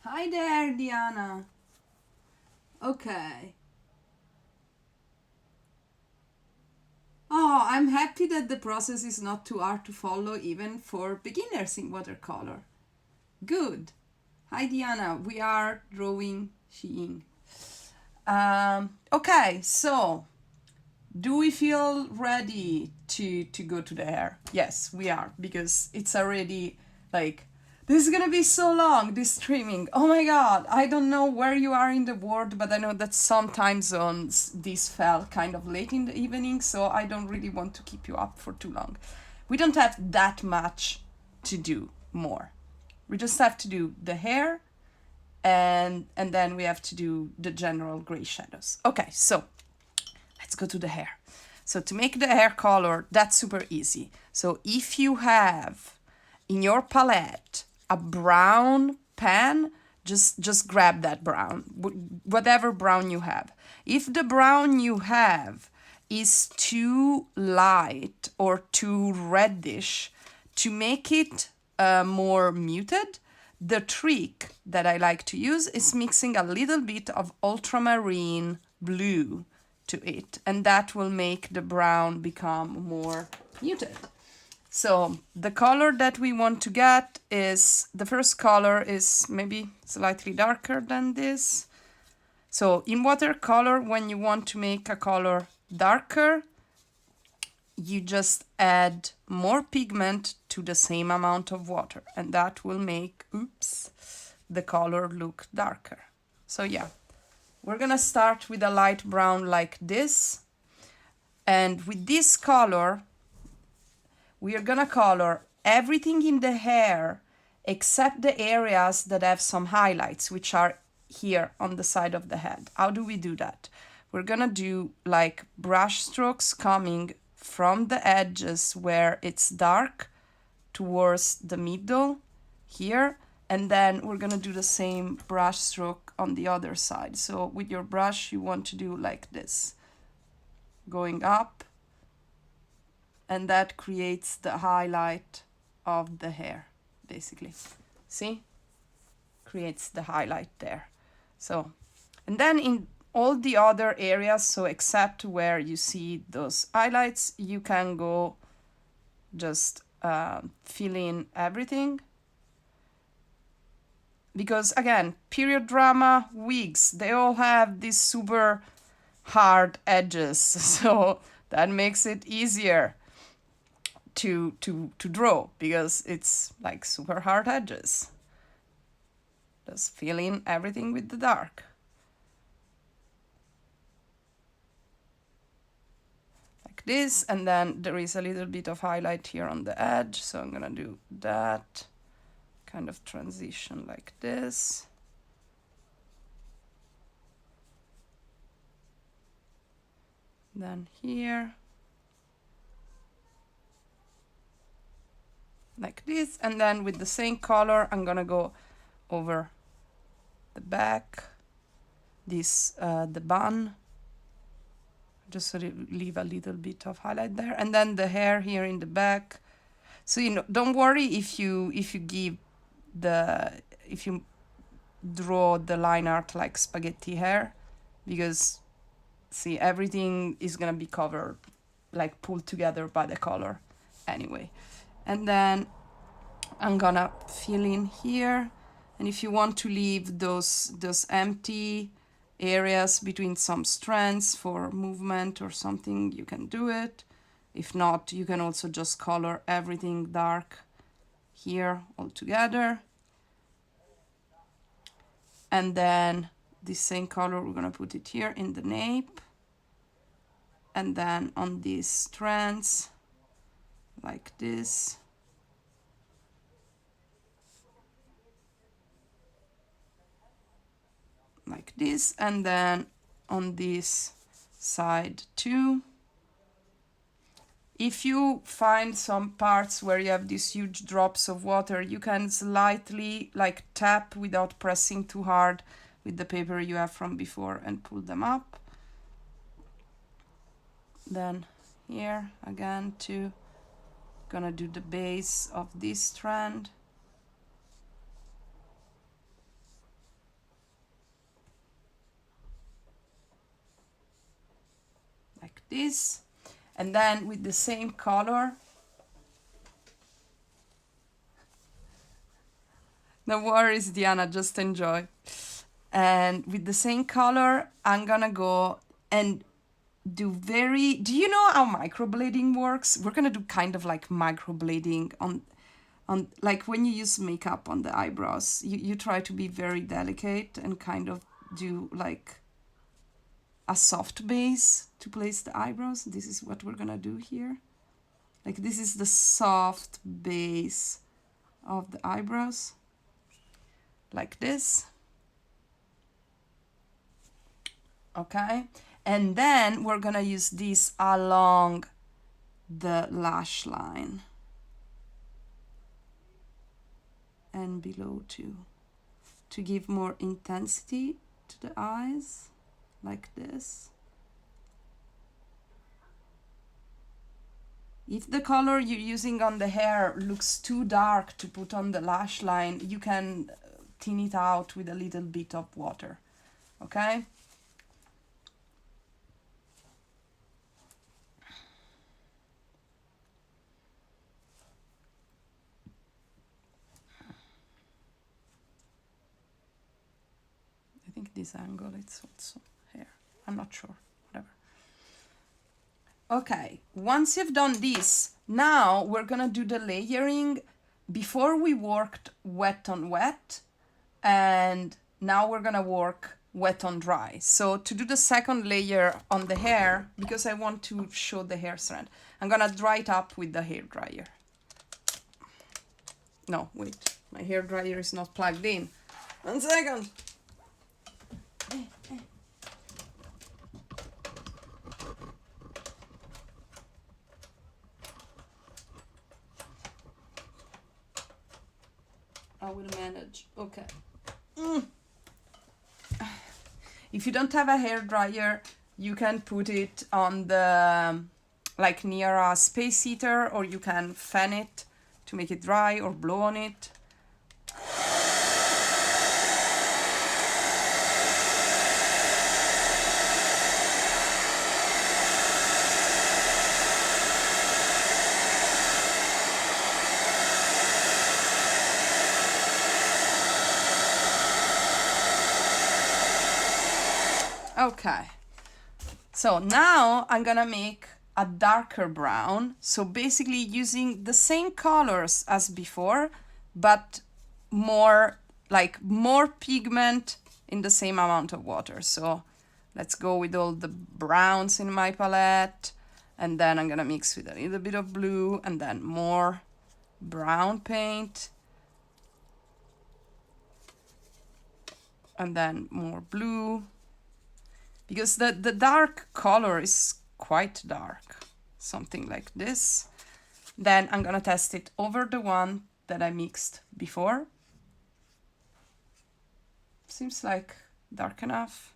Hi there, Diana. Okay. Oh, I'm happy that the process is not too hard to follow even for beginners in watercolor. Good. Hi, Diana. We are drawing Shi Ying. Okay, so do we feel ready to go to the hair? Yes, we are, because it's already like, this is gonna be so long, this streaming. Oh my god, I don't know where you are in the world, but I know that some time zones this fell kind of late in the evening, so I don't really want to keep you up for too long. We don't have that much to do more. We just have to do the hair, and then we have to do the general gray shadows. Okay, so let's go to the hair. So to make the hair color, that's super easy. So if you have in your palette a brown pen, just grab that brown, whatever brown you have. If the brown you have is too light or too reddish, to make it more muted, the trick that I like to use is mixing a little bit of ultramarine blue to it, and that will make the brown become more muted. So the color that we want to get is, the first color is maybe slightly darker than this. So in watercolor, when you want to make a color darker, you just add more pigment to the same amount of water, and that will make, the color look darker. So yeah, we're gonna start with a light brown like this, and with this color, we are gonna color everything in the hair except the areas that have some highlights, which are here on the side of the head. How do we do that? We're gonna do like brush strokes coming from the edges where it's dark towards the middle here, and then we're gonna do the same brush stroke on the other side. So with your brush, you want to do like this, going up, and that creates the highlight of the hair, basically. See? Creates the highlight there. So, and then in all the other areas, so except where you see those highlights, you can go just fill in everything. Because again, period drama wigs, they all have these super hard edges, so that makes it easier to draw, because it's like super hard edges. Just fill in everything with the dark. Like this, and then there is a little bit of highlight here on the edge, so I'm gonna do that kind of transition like this. Then here. Like this, and then with the same color, I'm gonna go over the back, this, the bun, just so to leave a little bit of highlight there, and then the hair here in the back. So, you know, don't worry if you draw the line art like spaghetti hair, because see, everything is gonna be covered, like pulled together by the color anyway. And then I'm gonna fill in here, and if you want to leave those empty areas between some strands for movement or something, you can do it. If not, you can also just color everything dark here all together. And then this same color, we're gonna put it here in the nape, and then on these strands like this. Like this, and then on this side too. If you find some parts where you have these huge drops of water, you can slightly like tap without pressing too hard with the paper you have from before and pull them up. Then here again too, gonna do the base of this strand. this. And then with the same color, no worries, Diana, just enjoy. And with the same color, I'm gonna go and do do you know how microblading works? We're gonna do kind of like microblading on like when you use makeup on the eyebrows, you try to be very delicate and kind of do like a soft base to place the eyebrows. This is what we're gonna do here. Like this is the soft base of the eyebrows, like this. Okay, and then we're gonna use this along the lash line and below too, to give more intensity to the eyes, like this. If the color you're using on the hair looks too dark to put on the lash line, you can thin it out with a little bit of water, okay? I think this angle it's also here. I'm not sure, whatever. Okay, once you've done this, now we're gonna do the layering. Before we worked wet on wet, and now we're gonna work wet on dry. So to do the second layer on the hair, because I want to show the hair strand, I'm gonna dry it up with the hair dryer. No, wait, my hair dryer is not plugged in. 1 second. I will manage. Okay. If you don't have a hair dryer, you can put it on the like near a space heater, or you can fan it to make it dry or blow on it. Okay, so now I'm gonna make a darker brown. So basically using the same colors as before, but more pigment in the same amount of water. So let's go with all the browns in my palette, and then I'm gonna mix with a little bit of blue and then more brown paint, and then more blue. Because the dark color is quite dark, something like this. Then I'm gonna test it over the one that I mixed before. Seems like dark enough.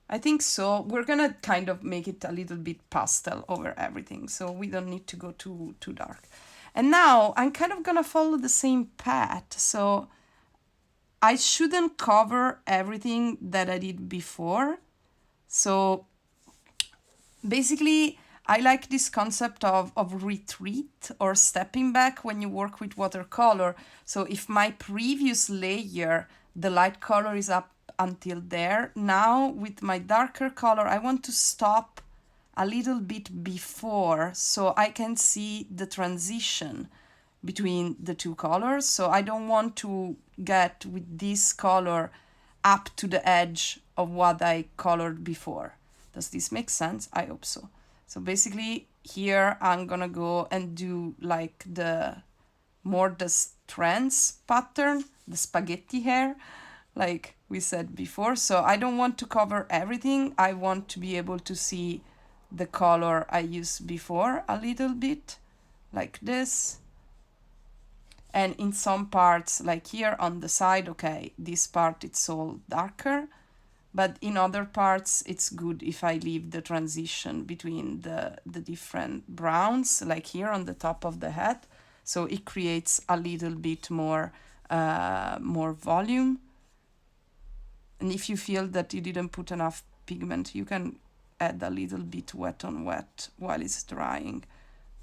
I think so. We're gonna kind of make it a little bit pastel over everything, so we don't need to go too dark. And now I'm kind of gonna follow the same path, so I shouldn't cover everything that I did before. So basically, I like this concept of retreat or stepping back when you work with watercolor. So if my previous layer, the light color is up until there, now with my darker color, I want to stop a little bit before so I can see the transition between the two colors. So I don't want to get with this color up to the edge of what I colored before. Does this make sense? I hope so. So basically here I'm gonna go and do like the strands pattern, the spaghetti hair, like we said before. So I don't want to cover everything. I want to be able to see the color I used before a little bit, like this. And in some parts, like here on the side, okay, this part it's all darker, but in other parts it's good if I leave the transition between the different browns, like here on the top of the head, so it creates a little bit more volume. And if you feel that you didn't put enough pigment, you can add a little bit wet on wet while it's drying.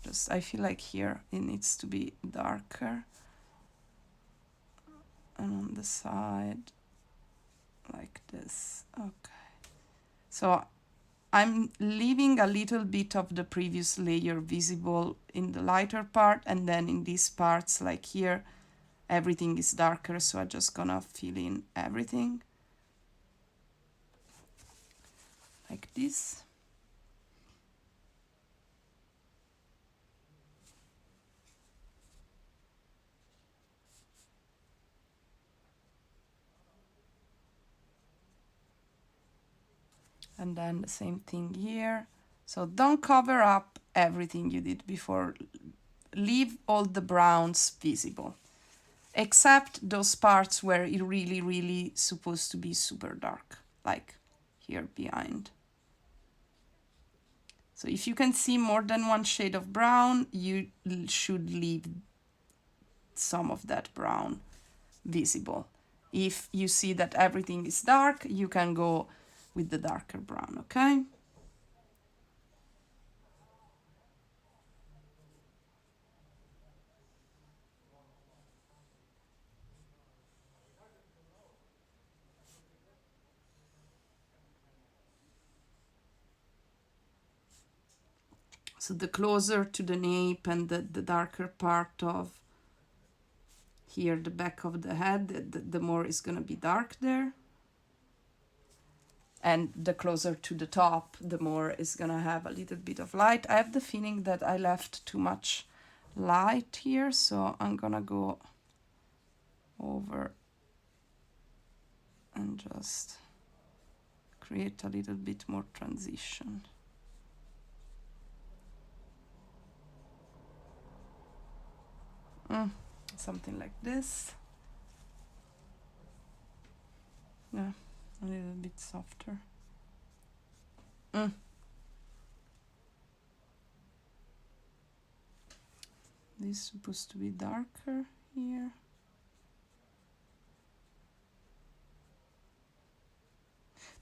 Just, I feel like here it needs to be darker. And on the side, like this. Okay. So I'm leaving a little bit of the previous layer visible in the lighter part, and then in these parts, like here, everything is darker, so I'm just gonna fill in everything. Like this. And then the same thing here. So don't cover up everything you did before. Leave all the browns visible, except those parts where it really supposed to be super dark, like here behind. So if you can see more than one shade of brown, you should leave some of that brown visible. If you see that everything is dark, you can go with the darker brown, okay? So the closer to the nape and the darker part of here, the back of the head, the more is going to be dark there. And the closer to the top, the more is going to have a little bit of light. I have the feeling that I left too much light here, so I'm going to go over and just create a little bit more transition. Something like this. Yeah, a little bit softer. This is supposed to be darker here.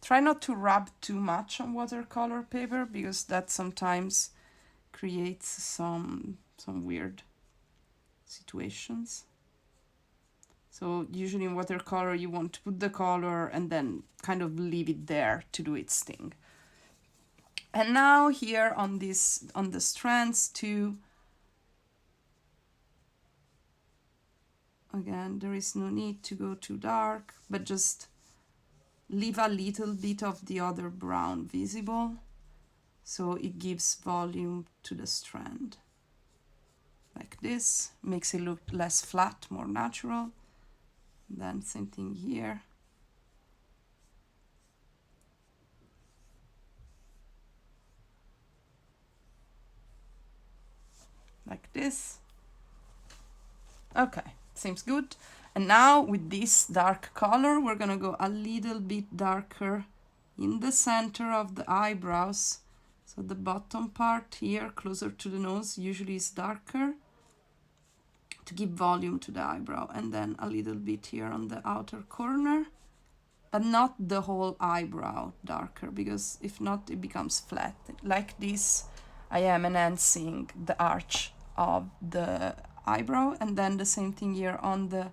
Try not to rub too much on watercolor paper, because that sometimes creates some weird situations. So usually in watercolor you want to put the color and then kind of leave it there to do its thing. And now here on the strands too, again, there is no need to go too dark, but just leave a little bit of the other brown visible, so it gives volume to the strand. Like this, makes it look less flat, more natural. Then same thing here. Like this. Okay, seems good. And now with this dark color, we're gonna go a little bit darker in the center of the eyebrows. So the bottom part here, closer to the nose, usually is darker, to give volume to the eyebrow. And then a little bit here on the outer corner, but not the whole eyebrow darker, because if not, it becomes flat. Like this, I am enhancing the arch of the eyebrow. And then the same thing here on the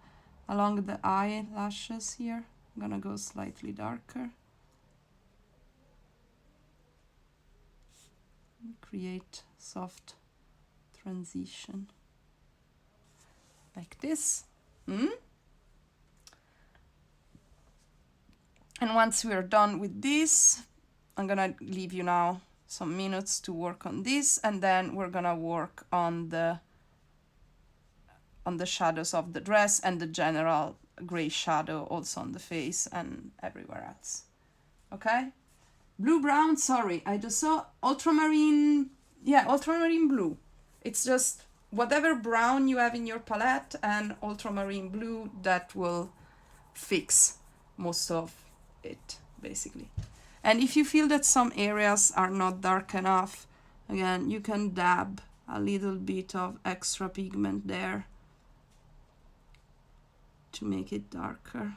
along the eyelashes here. I'm gonna go slightly darker. Create soft transition. Like this. And once we're done with this, I'm gonna leave you now some minutes to work on this, and then we're gonna work on the shadows of the dress and the general gray shadow also on the face and everywhere else. Okay? Blue brown, sorry, I just saw ultramarine, yeah, ultramarine blue. It's just whatever brown you have in your palette and ultramarine blue, that will fix most of it, basically. And if you feel that some areas are not dark enough, again, you can dab a little bit of extra pigment there to make it darker.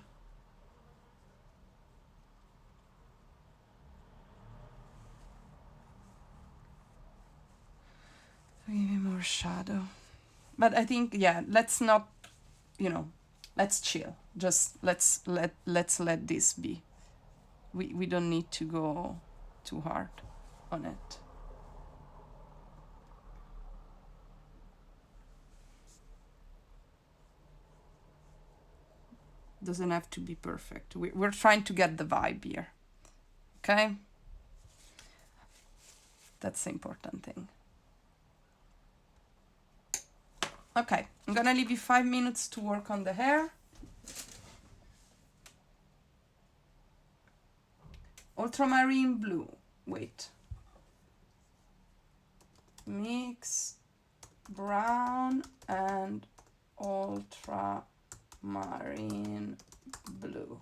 shadow. But I think, yeah, let's not, you know, let's chill. Just let's let this be. We don't need to go too hard on it. Doesn't have to be perfect. We're trying to get the vibe here. Okay? That's the important thing. Okay, I'm gonna leave you 5 minutes to work on the hair. Ultramarine blue. Wait. Mix brown and ultramarine blue.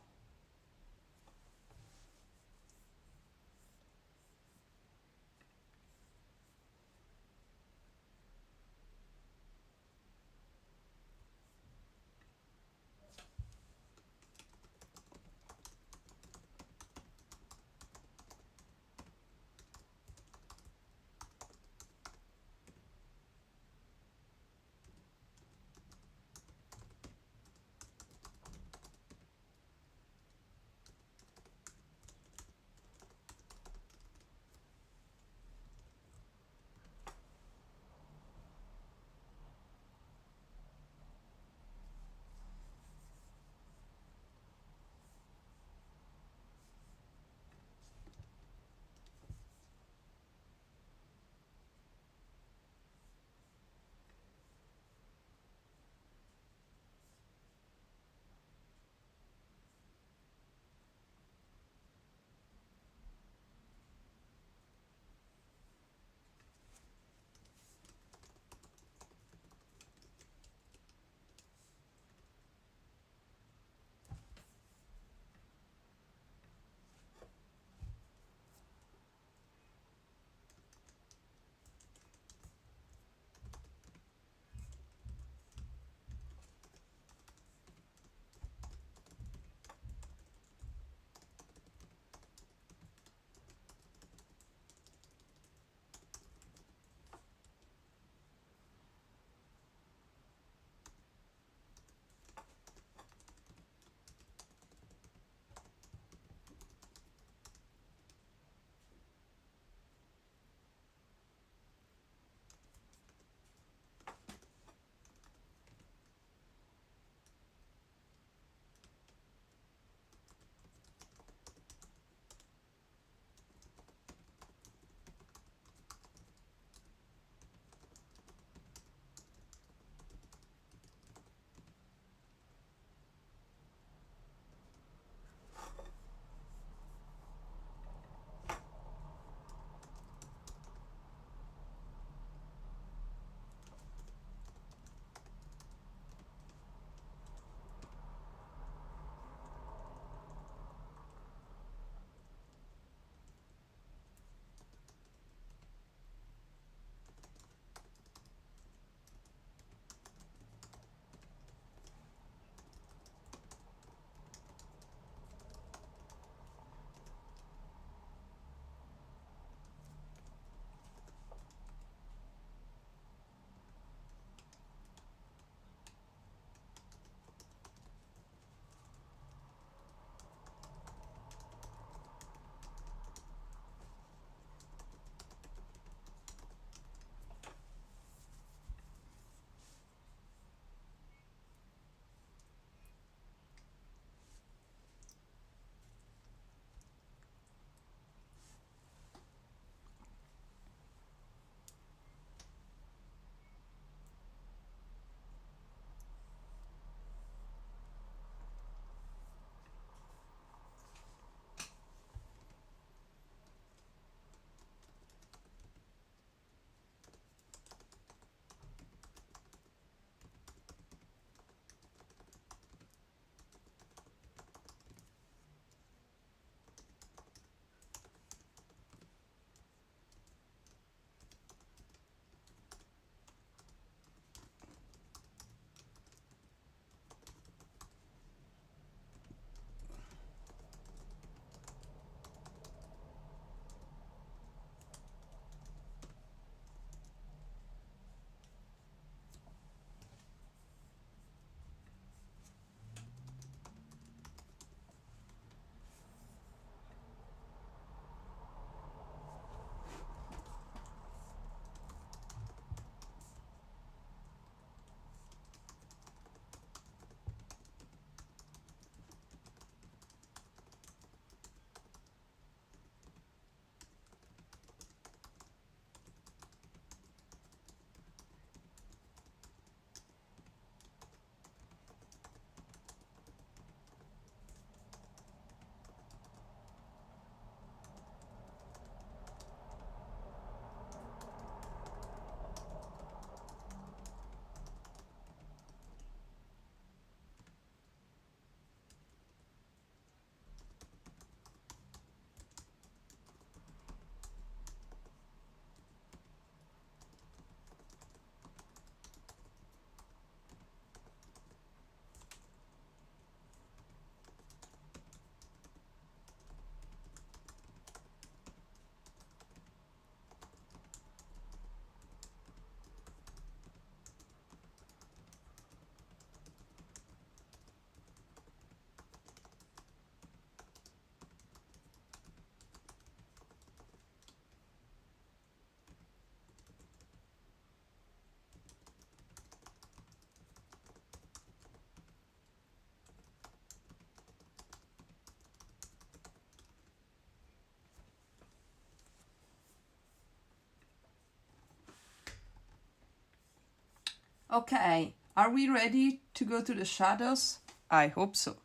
Okay, are we ready to go to the shadows? I hope so.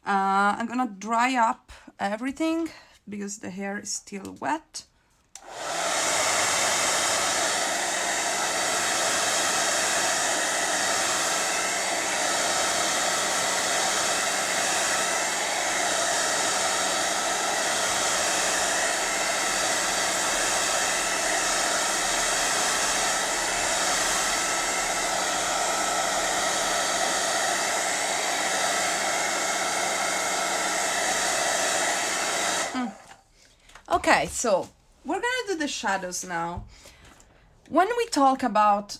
I'm gonna dry up everything because the hair is still wet. Okay, so we're gonna do the shadows now. When we talk about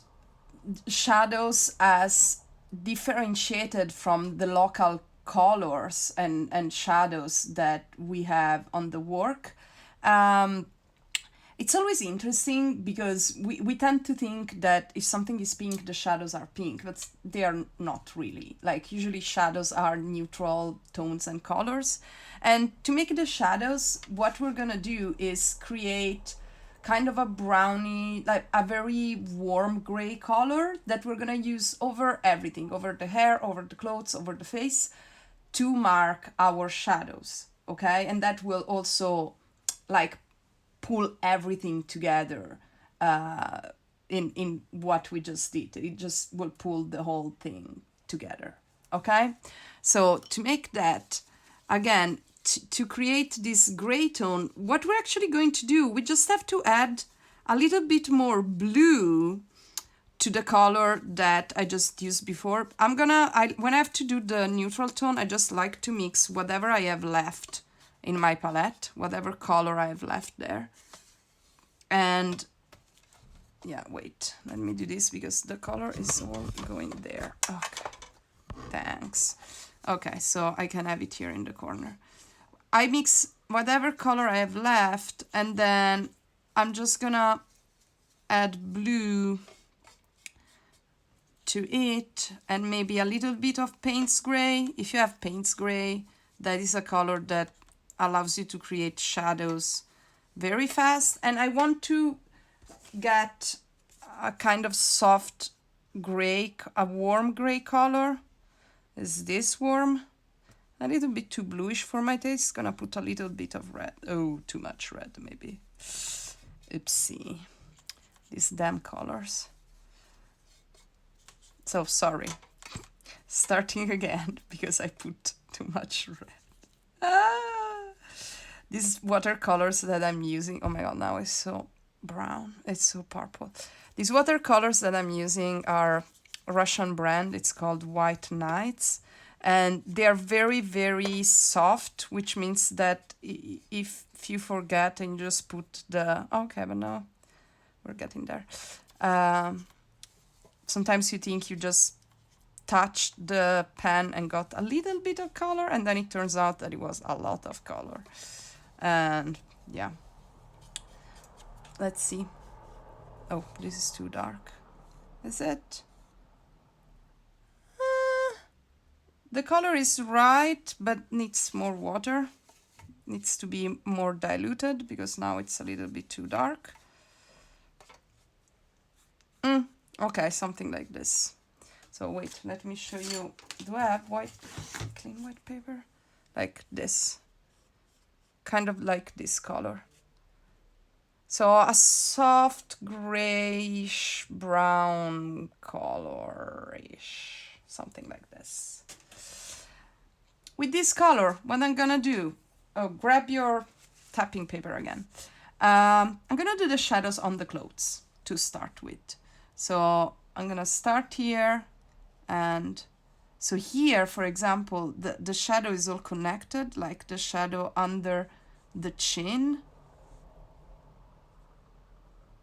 shadows as differentiated from the local colors and shadows that we have on the work, it's always interesting because we tend to think that if something is pink, the shadows are pink, but they are not really. Like, usually shadows are neutral tones and colors. And to make the shadows, what we're gonna do is create kind of a brownie, like a very warm gray color that we're gonna use over everything, over the hair, over the clothes, over the face, to mark our shadows, okay? And that will also like pull everything together in what we just did. It just will pull the whole thing together, okay? So to make that, again, to create this gray tone, what we're actually going to do, we just have to add a little bit more blue to the color that I just used before. When I have to do the neutral tone, I just like to mix whatever I have left in my palette, whatever color I have left there. And yeah, wait, let me do this because the color is all going there. Okay, thanks. Okay, so I can have it here in the corner. I mix whatever color I have left, and then I'm just gonna add blue to it, and maybe a little bit of Payne's Gray. If you have Payne's Gray, that is a color that allows you to create shadows very fast. And I want to get a kind of soft gray, a warm gray color. Is this warm? A little bit too bluish for my taste. Gonna put a little bit of red. Oh, too much red maybe. Oopsie. These damn colors. So sorry. Starting again because I put too much red. These watercolors that I'm using, oh my god, now it's so brown, it's so purple. These watercolors that I'm using are a Russian brand, it's called White Nights, and they're very, very soft, which means that if you forget and you just put the, okay, but now we're getting there. Sometimes you think you just touched the pen and got a little bit of color, and then it turns out that it was a lot of color. And yeah, let's see. Oh, this is too dark. Is it? The color is right, but needs more water. Needs to be more diluted because now it's a little bit too dark. Okay, something like this. So wait, let me show you. Do I have clean white paper? Like this. Kind of like this color. So a soft grayish brown colorish, something like this. With this color, what I'm gonna do, grab your tapping paper again. I'm gonna do the shadows on the clothes to start with. So I'm gonna start here, and so here, for example, the shadow is all connected, like the shadow under the chin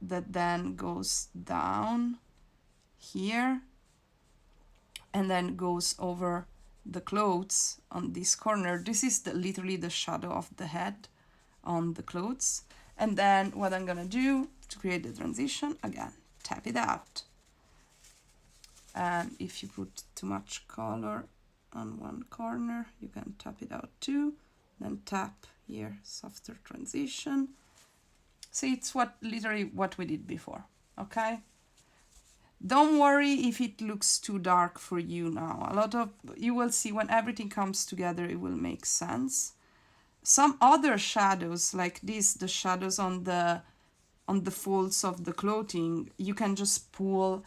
that then goes down here and then goes over the clothes on this corner. This is literally the shadow of the head on the clothes. And then what I'm gonna do to create the transition, again, tap it out. And if you put too much color on one corner, you can tap it out too. Then tap here, softer transition. See, it's literally what we did before, okay? Don't worry if it looks too dark for you now. You will see when everything comes together, it will make sense. Some other shadows like this, the shadows on the folds of the clothing, you can just pull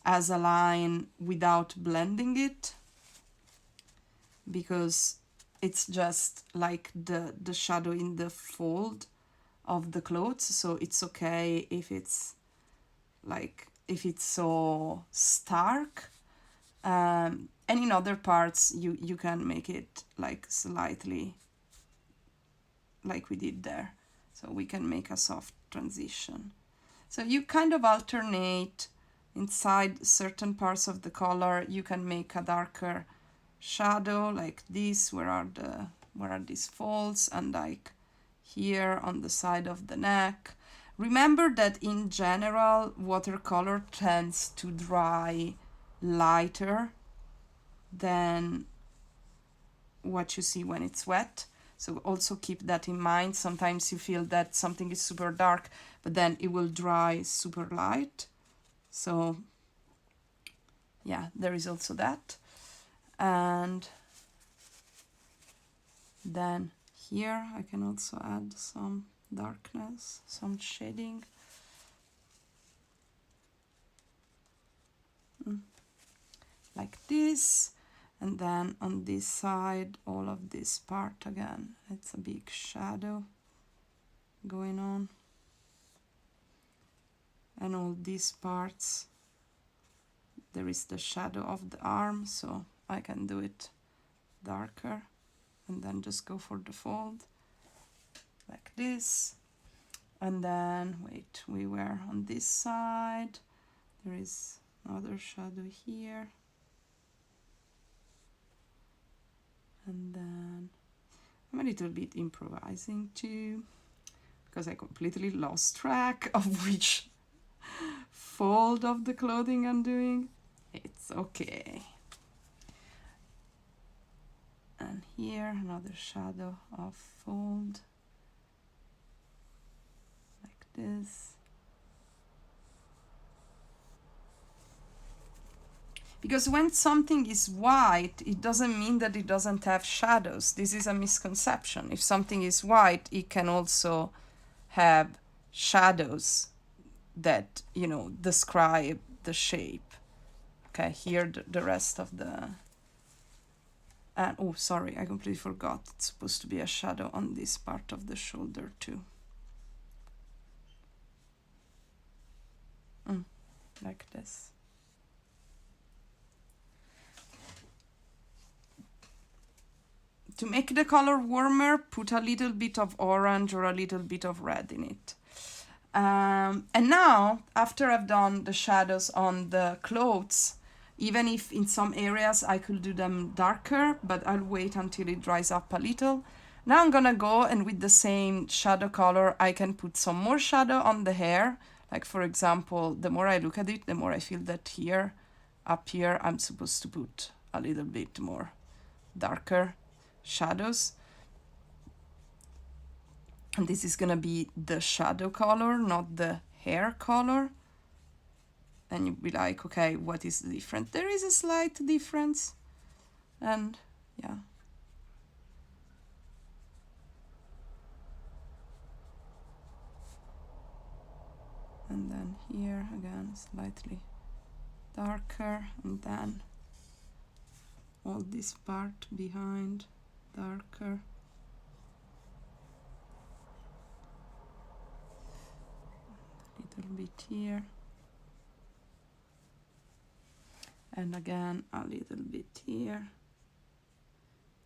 as a line without blending it, because it's just like the shadow in the fold of the clothes. So it's okay if it's so stark. And in other parts you can make it like slightly like we did there. So we can make a soft transition. So you kind of alternate inside certain parts of the color. You can make a darker shadow like this. Where are these folds? And like here on the side of the neck. Remember that in general, watercolor tends to dry lighter than what you see when it's wet. So also keep that in mind. Sometimes you feel that something is super dark, but then it will dry super light. So yeah, there is also that. And then here I can also add some darkness, some shading. Like this. And then on this side, all of this part again, it's a big shadow going on. And all these parts, there is the shadow of the arm, so I can do it darker and then just go for the fold like this. And then, wait, we were on this side, there is another shadow here. And then I'm a little bit improvising too, because I completely lost track of which fold of the clothing I'm doing. It's okay. And here another shadow of fold like this. Because when something is white, it doesn't mean that it doesn't have shadows. This is a misconception. If something is white, it can also have shadows that, you know, describe the shape. Okay, here the rest of the... And oh, sorry, I completely forgot. It's supposed to be a shadow on this part of the shoulder too. Like this. To make the color warmer, put a little bit of orange or a little bit of red in it. And now, after I've done the shadows on the clothes, even if in some areas I could do them darker, but I'll wait until it dries up a little. Now I'm gonna go, and with the same shadow color, I can put some more shadow on the hair. Like for example, the more I look at it, the more I feel that here, up here, I'm supposed to put a little bit more darker shadows. And this is gonna be the shadow color, not the hair color. And you'll be like, okay, what is the difference? There is a slight difference. And yeah. And then here again, slightly darker, and then all this part behind darker. A little bit here. And again, a little bit here.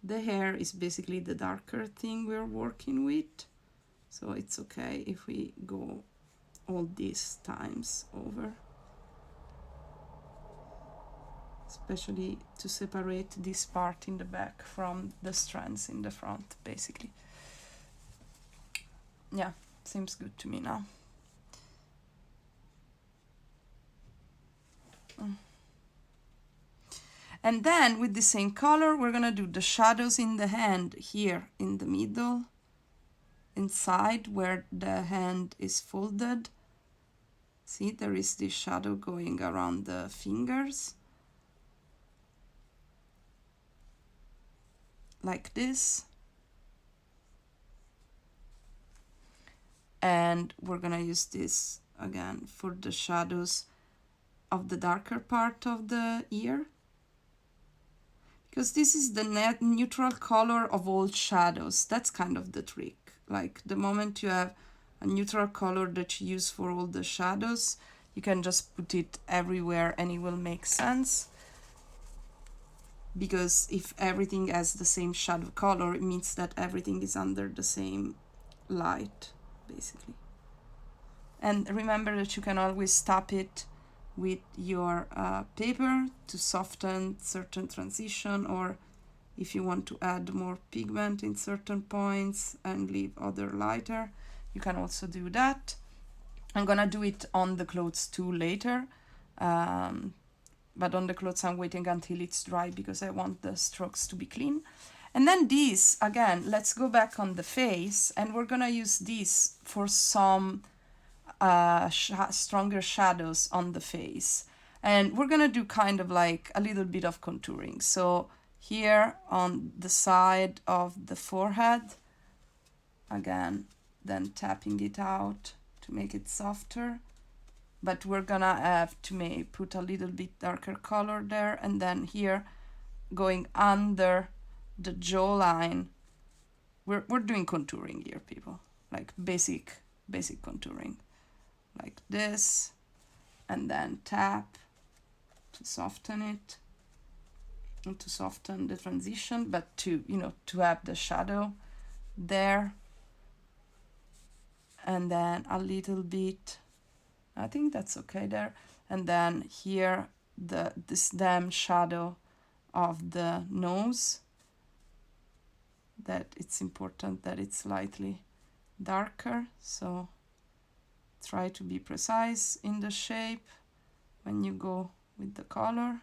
The hair is basically the darker thing we're working with. So it's okay if we go all these times over. Especially to separate this part in the back from the strands in the front, basically. Yeah, seems good to me now. And then with the same color, we're gonna do the shadows in the hand here in the middle, inside where the hand is folded. See, there is this shadow going around the fingers, like this. And we're gonna use this again for the shadows of the darker part of the ear, because this is the net neutral color of all shadows. That's kind of the trick. Like the moment you have a neutral color that you use for all the shadows, you can just put it everywhere and it will make sense. Because if everything has the same shadow color, it means that everything is under the same light, basically. And remember that you can always tap it with your paper to soften certain transition, or if you want to add more pigment in certain points and leave other lighter, you can also do that. I'm gonna do it on the clothes too later, but on the clothes I'm waiting until it's dry because I want the strokes to be clean. And then these, again, let's go back on the face, and we're gonna use these for some stronger shadows on the face. And we're gonna do kind of like a little bit of contouring. So here on the side of the forehead, again, then tapping it out to make it softer. But we're gonna have to put a little bit darker color there, and then here going under the jawline, we're doing contouring here, people, like basic contouring, like this, and then tap to soften it and to soften the transition, but to, you know, to have the shadow there. And then a little bit, I think that's okay there. And then here this damn shadow of the nose, that it's important that it's slightly darker. So try to be precise in the shape when you go with the color,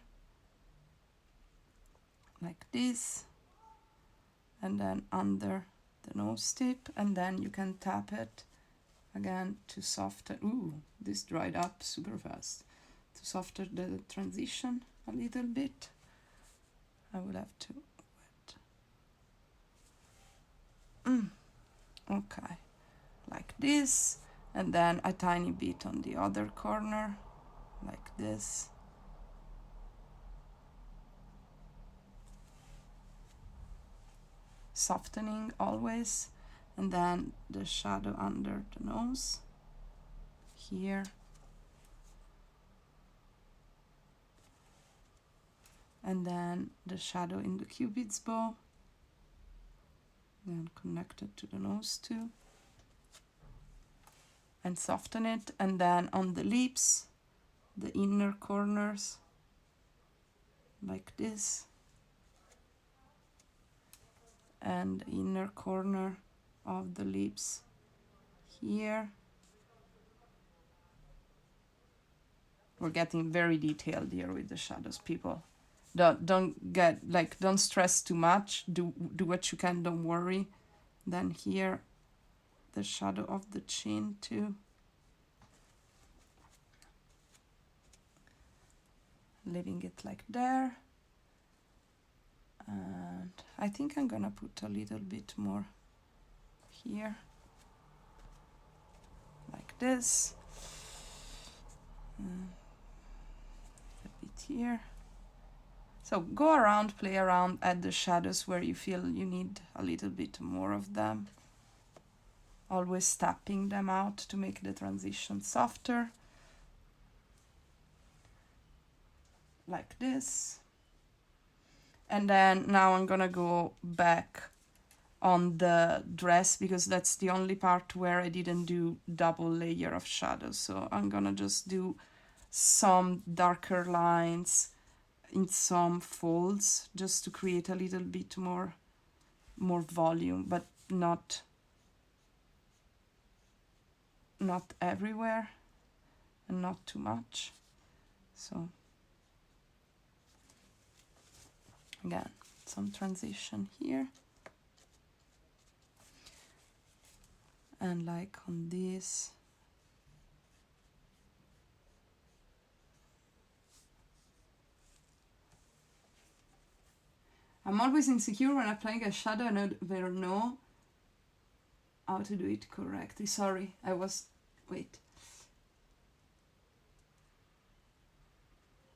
like this, and then under the nose tip, and then you can tap it again to soften. Ooh, this dried up super fast. To soften the transition a little bit. I will have to wet. Okay, like this, and then a tiny bit on the other corner, like this. Softening always, and then the shadow under the nose here, and then the shadow in the cupid's bow, and connected to the nose too, and soften it. And then on the lips, the inner corners, like this, and the inner corner of the lips here. We're getting very detailed here with the shadows, people. Don't stress too much. Do what you can, don't worry. Then here, the shadow of the chin too. Leaving it like there. And I think I'm gonna put a little bit more here, like this. A bit here. So go around, play around, add the shadows where you feel you need a little bit more of them. Always tapping them out to make the transition softer. Like this. And then now I'm gonna go back on the dress, because that's the only part where I didn't do double layer of shadows. So I'm gonna just do some darker lines in some folds, just to create a little bit more volume, but not everywhere, and not too much. So again, some transition here, and like on this, I'm always insecure when applying a shadow and I never know how to do it correctly. Sorry, wait.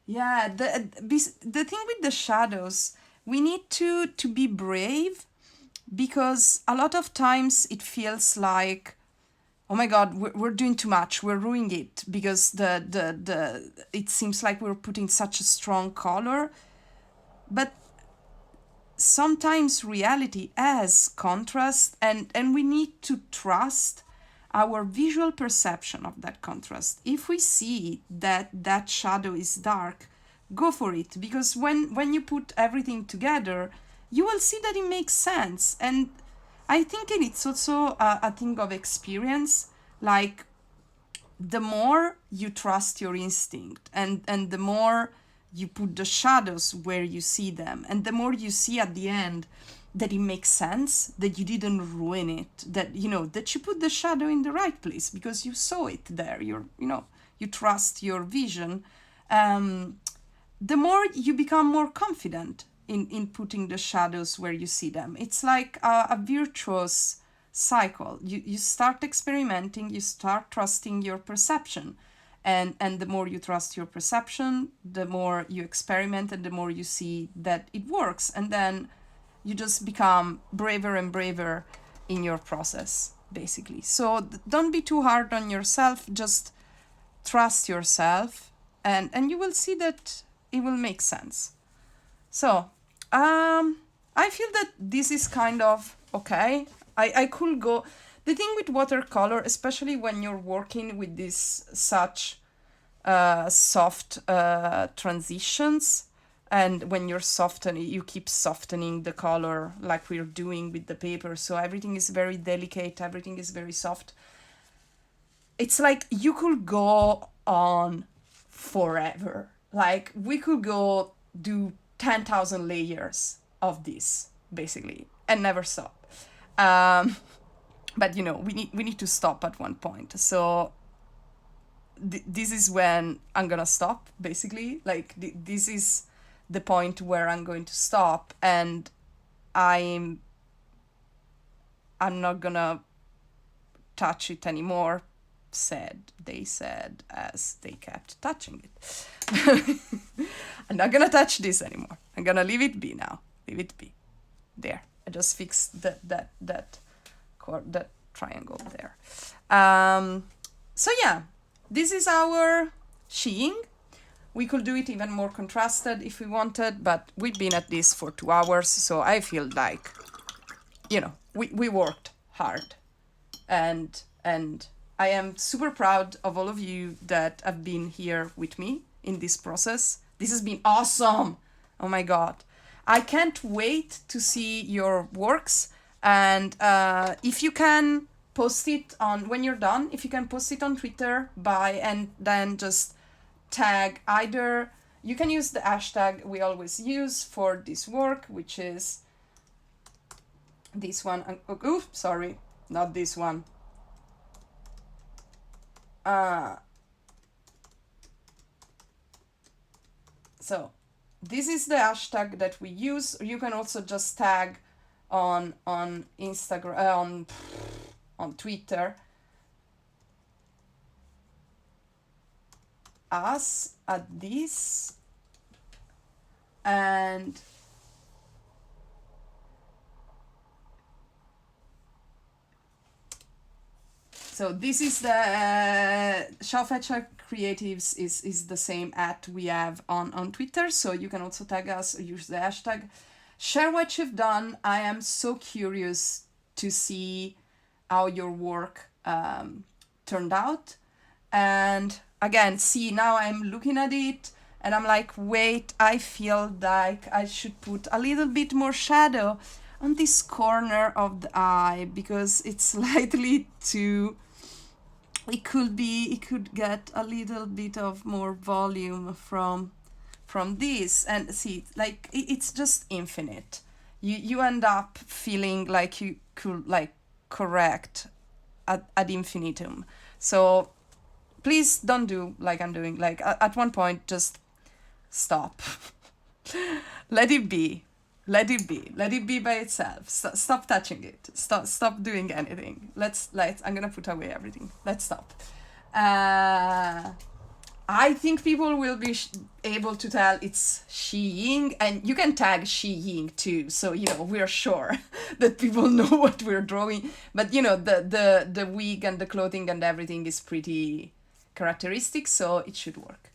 Yeah, the thing with the shadows, we need to be brave, because a lot of times it feels like, oh my god, we're doing too much, we're ruining it, because the it seems like we're putting such a strong color. But sometimes reality has contrast, and we need to trust our visual perception of that contrast. If we see that shadow is dark, go for it, because when you put everything together, you will see that it makes sense. And I think it's also a thing of experience. Like, the more you trust your instinct, and the more you put the shadows where you see them, and the more you see at the end that it makes sense, that you didn't ruin it, that that you put the shadow in the right place because you saw it there, you trust your vision, the more you become more confident in putting the shadows where you see them. It's like a virtuous cycle. You start experimenting, you start trusting your perception, and the more you trust your perception, the more you experiment, and the more you see that it works, and then you just become braver and braver in your process, basically. So don't be too hard on yourself, just trust yourself, and you will see that it will make sense. So I feel that this is kind of okay. I could go. The thing with watercolor, especially when you're working with these such soft transitions, and when you're softening, you keep softening the color like we're doing with the paper, so everything is very delicate, everything is very soft. It's like you could go on forever. Like, we could go do 10,000 layers of this, basically, and never stop. But we need to stop at one point. So this is when I'm gonna stop, basically. Like, this is the point where I'm going to stop, and I'm not gonna touch it anymore. They said as they kept touching it. I'm not gonna touch this anymore. I'm gonna leave it be now. Leave it be. There. I just fixed that triangle there. So yeah, this is our Shi Ying. We could do it even more contrasted if we wanted, but we've been at this for 2 hours, so I feel like, we worked hard. And I am super proud of all of you that have been here with me in this process. This has been awesome. Oh my God. I can't wait to see your works. And if you can post it when you're done, if you can post it on Twitter and then just tag either, you can use the hashtag we always use for this work, which is this one. Sorry, not this one. So this is the hashtag that we use. You can also just tag on Instagram, on Twitter, us at this, and so this is the Schaufetcher Creatives is the same @ we have on Twitter, so you can also tag us or use the hashtag. Share what you've done. I am so curious to see how your work turned out. And again, see, now I'm looking at it and I'm like, wait, I feel like I should put a little bit more shadow on this corner of the eye, because it's slightly too, it could get a little bit of more volume from this. And see, like, it's just infinite. You end up feeling like you could like correct ad infinitum. So please don't do like I'm doing. Like, at one point, just stop. Let it be. Let it be. Let it be by itself. Stop touching it. Stop doing anything. Let's. I'm gonna put away everything. Let's stop. I think people will be able to tell it's Shi Ying, and you can tag Shi Ying too, so we're sure that people know what we're drawing. But the wig and the clothing and everything is pretty characteristic, so it should work.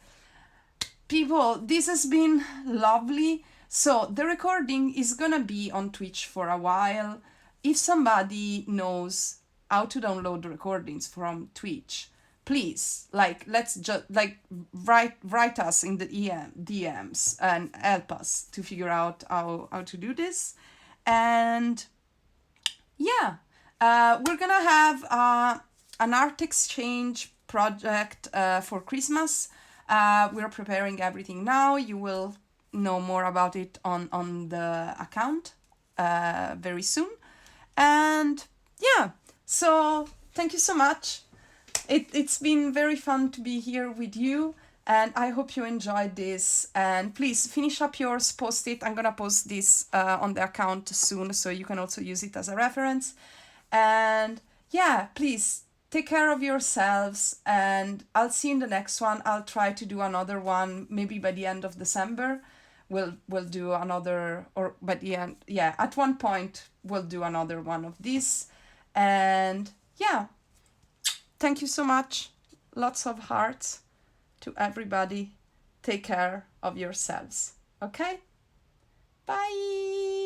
People, this has been lovely. So the recording is gonna be on Twitch for a while. If somebody knows how to download the recordings from Twitch, please, let's just write us in the DMs and help us to figure out how to do this. And yeah, we're gonna have an art exchange project for Christmas. We're preparing everything now. You will know more about it on the account very soon. And yeah, so thank you so much. It's been very fun to be here with you, and I hope you enjoyed this. And please finish up yours, post it. I'm gonna post this on the account soon, so you can also use it as a reference. And yeah, please take care of yourselves, and I'll see you in the next one. I'll try to do another one maybe by the end of December. We'll do another, or by the end, yeah, at one point we'll do another one of these. And yeah, thank you so much. Lots of hearts to everybody. Take care of yourselves. Okay? Bye.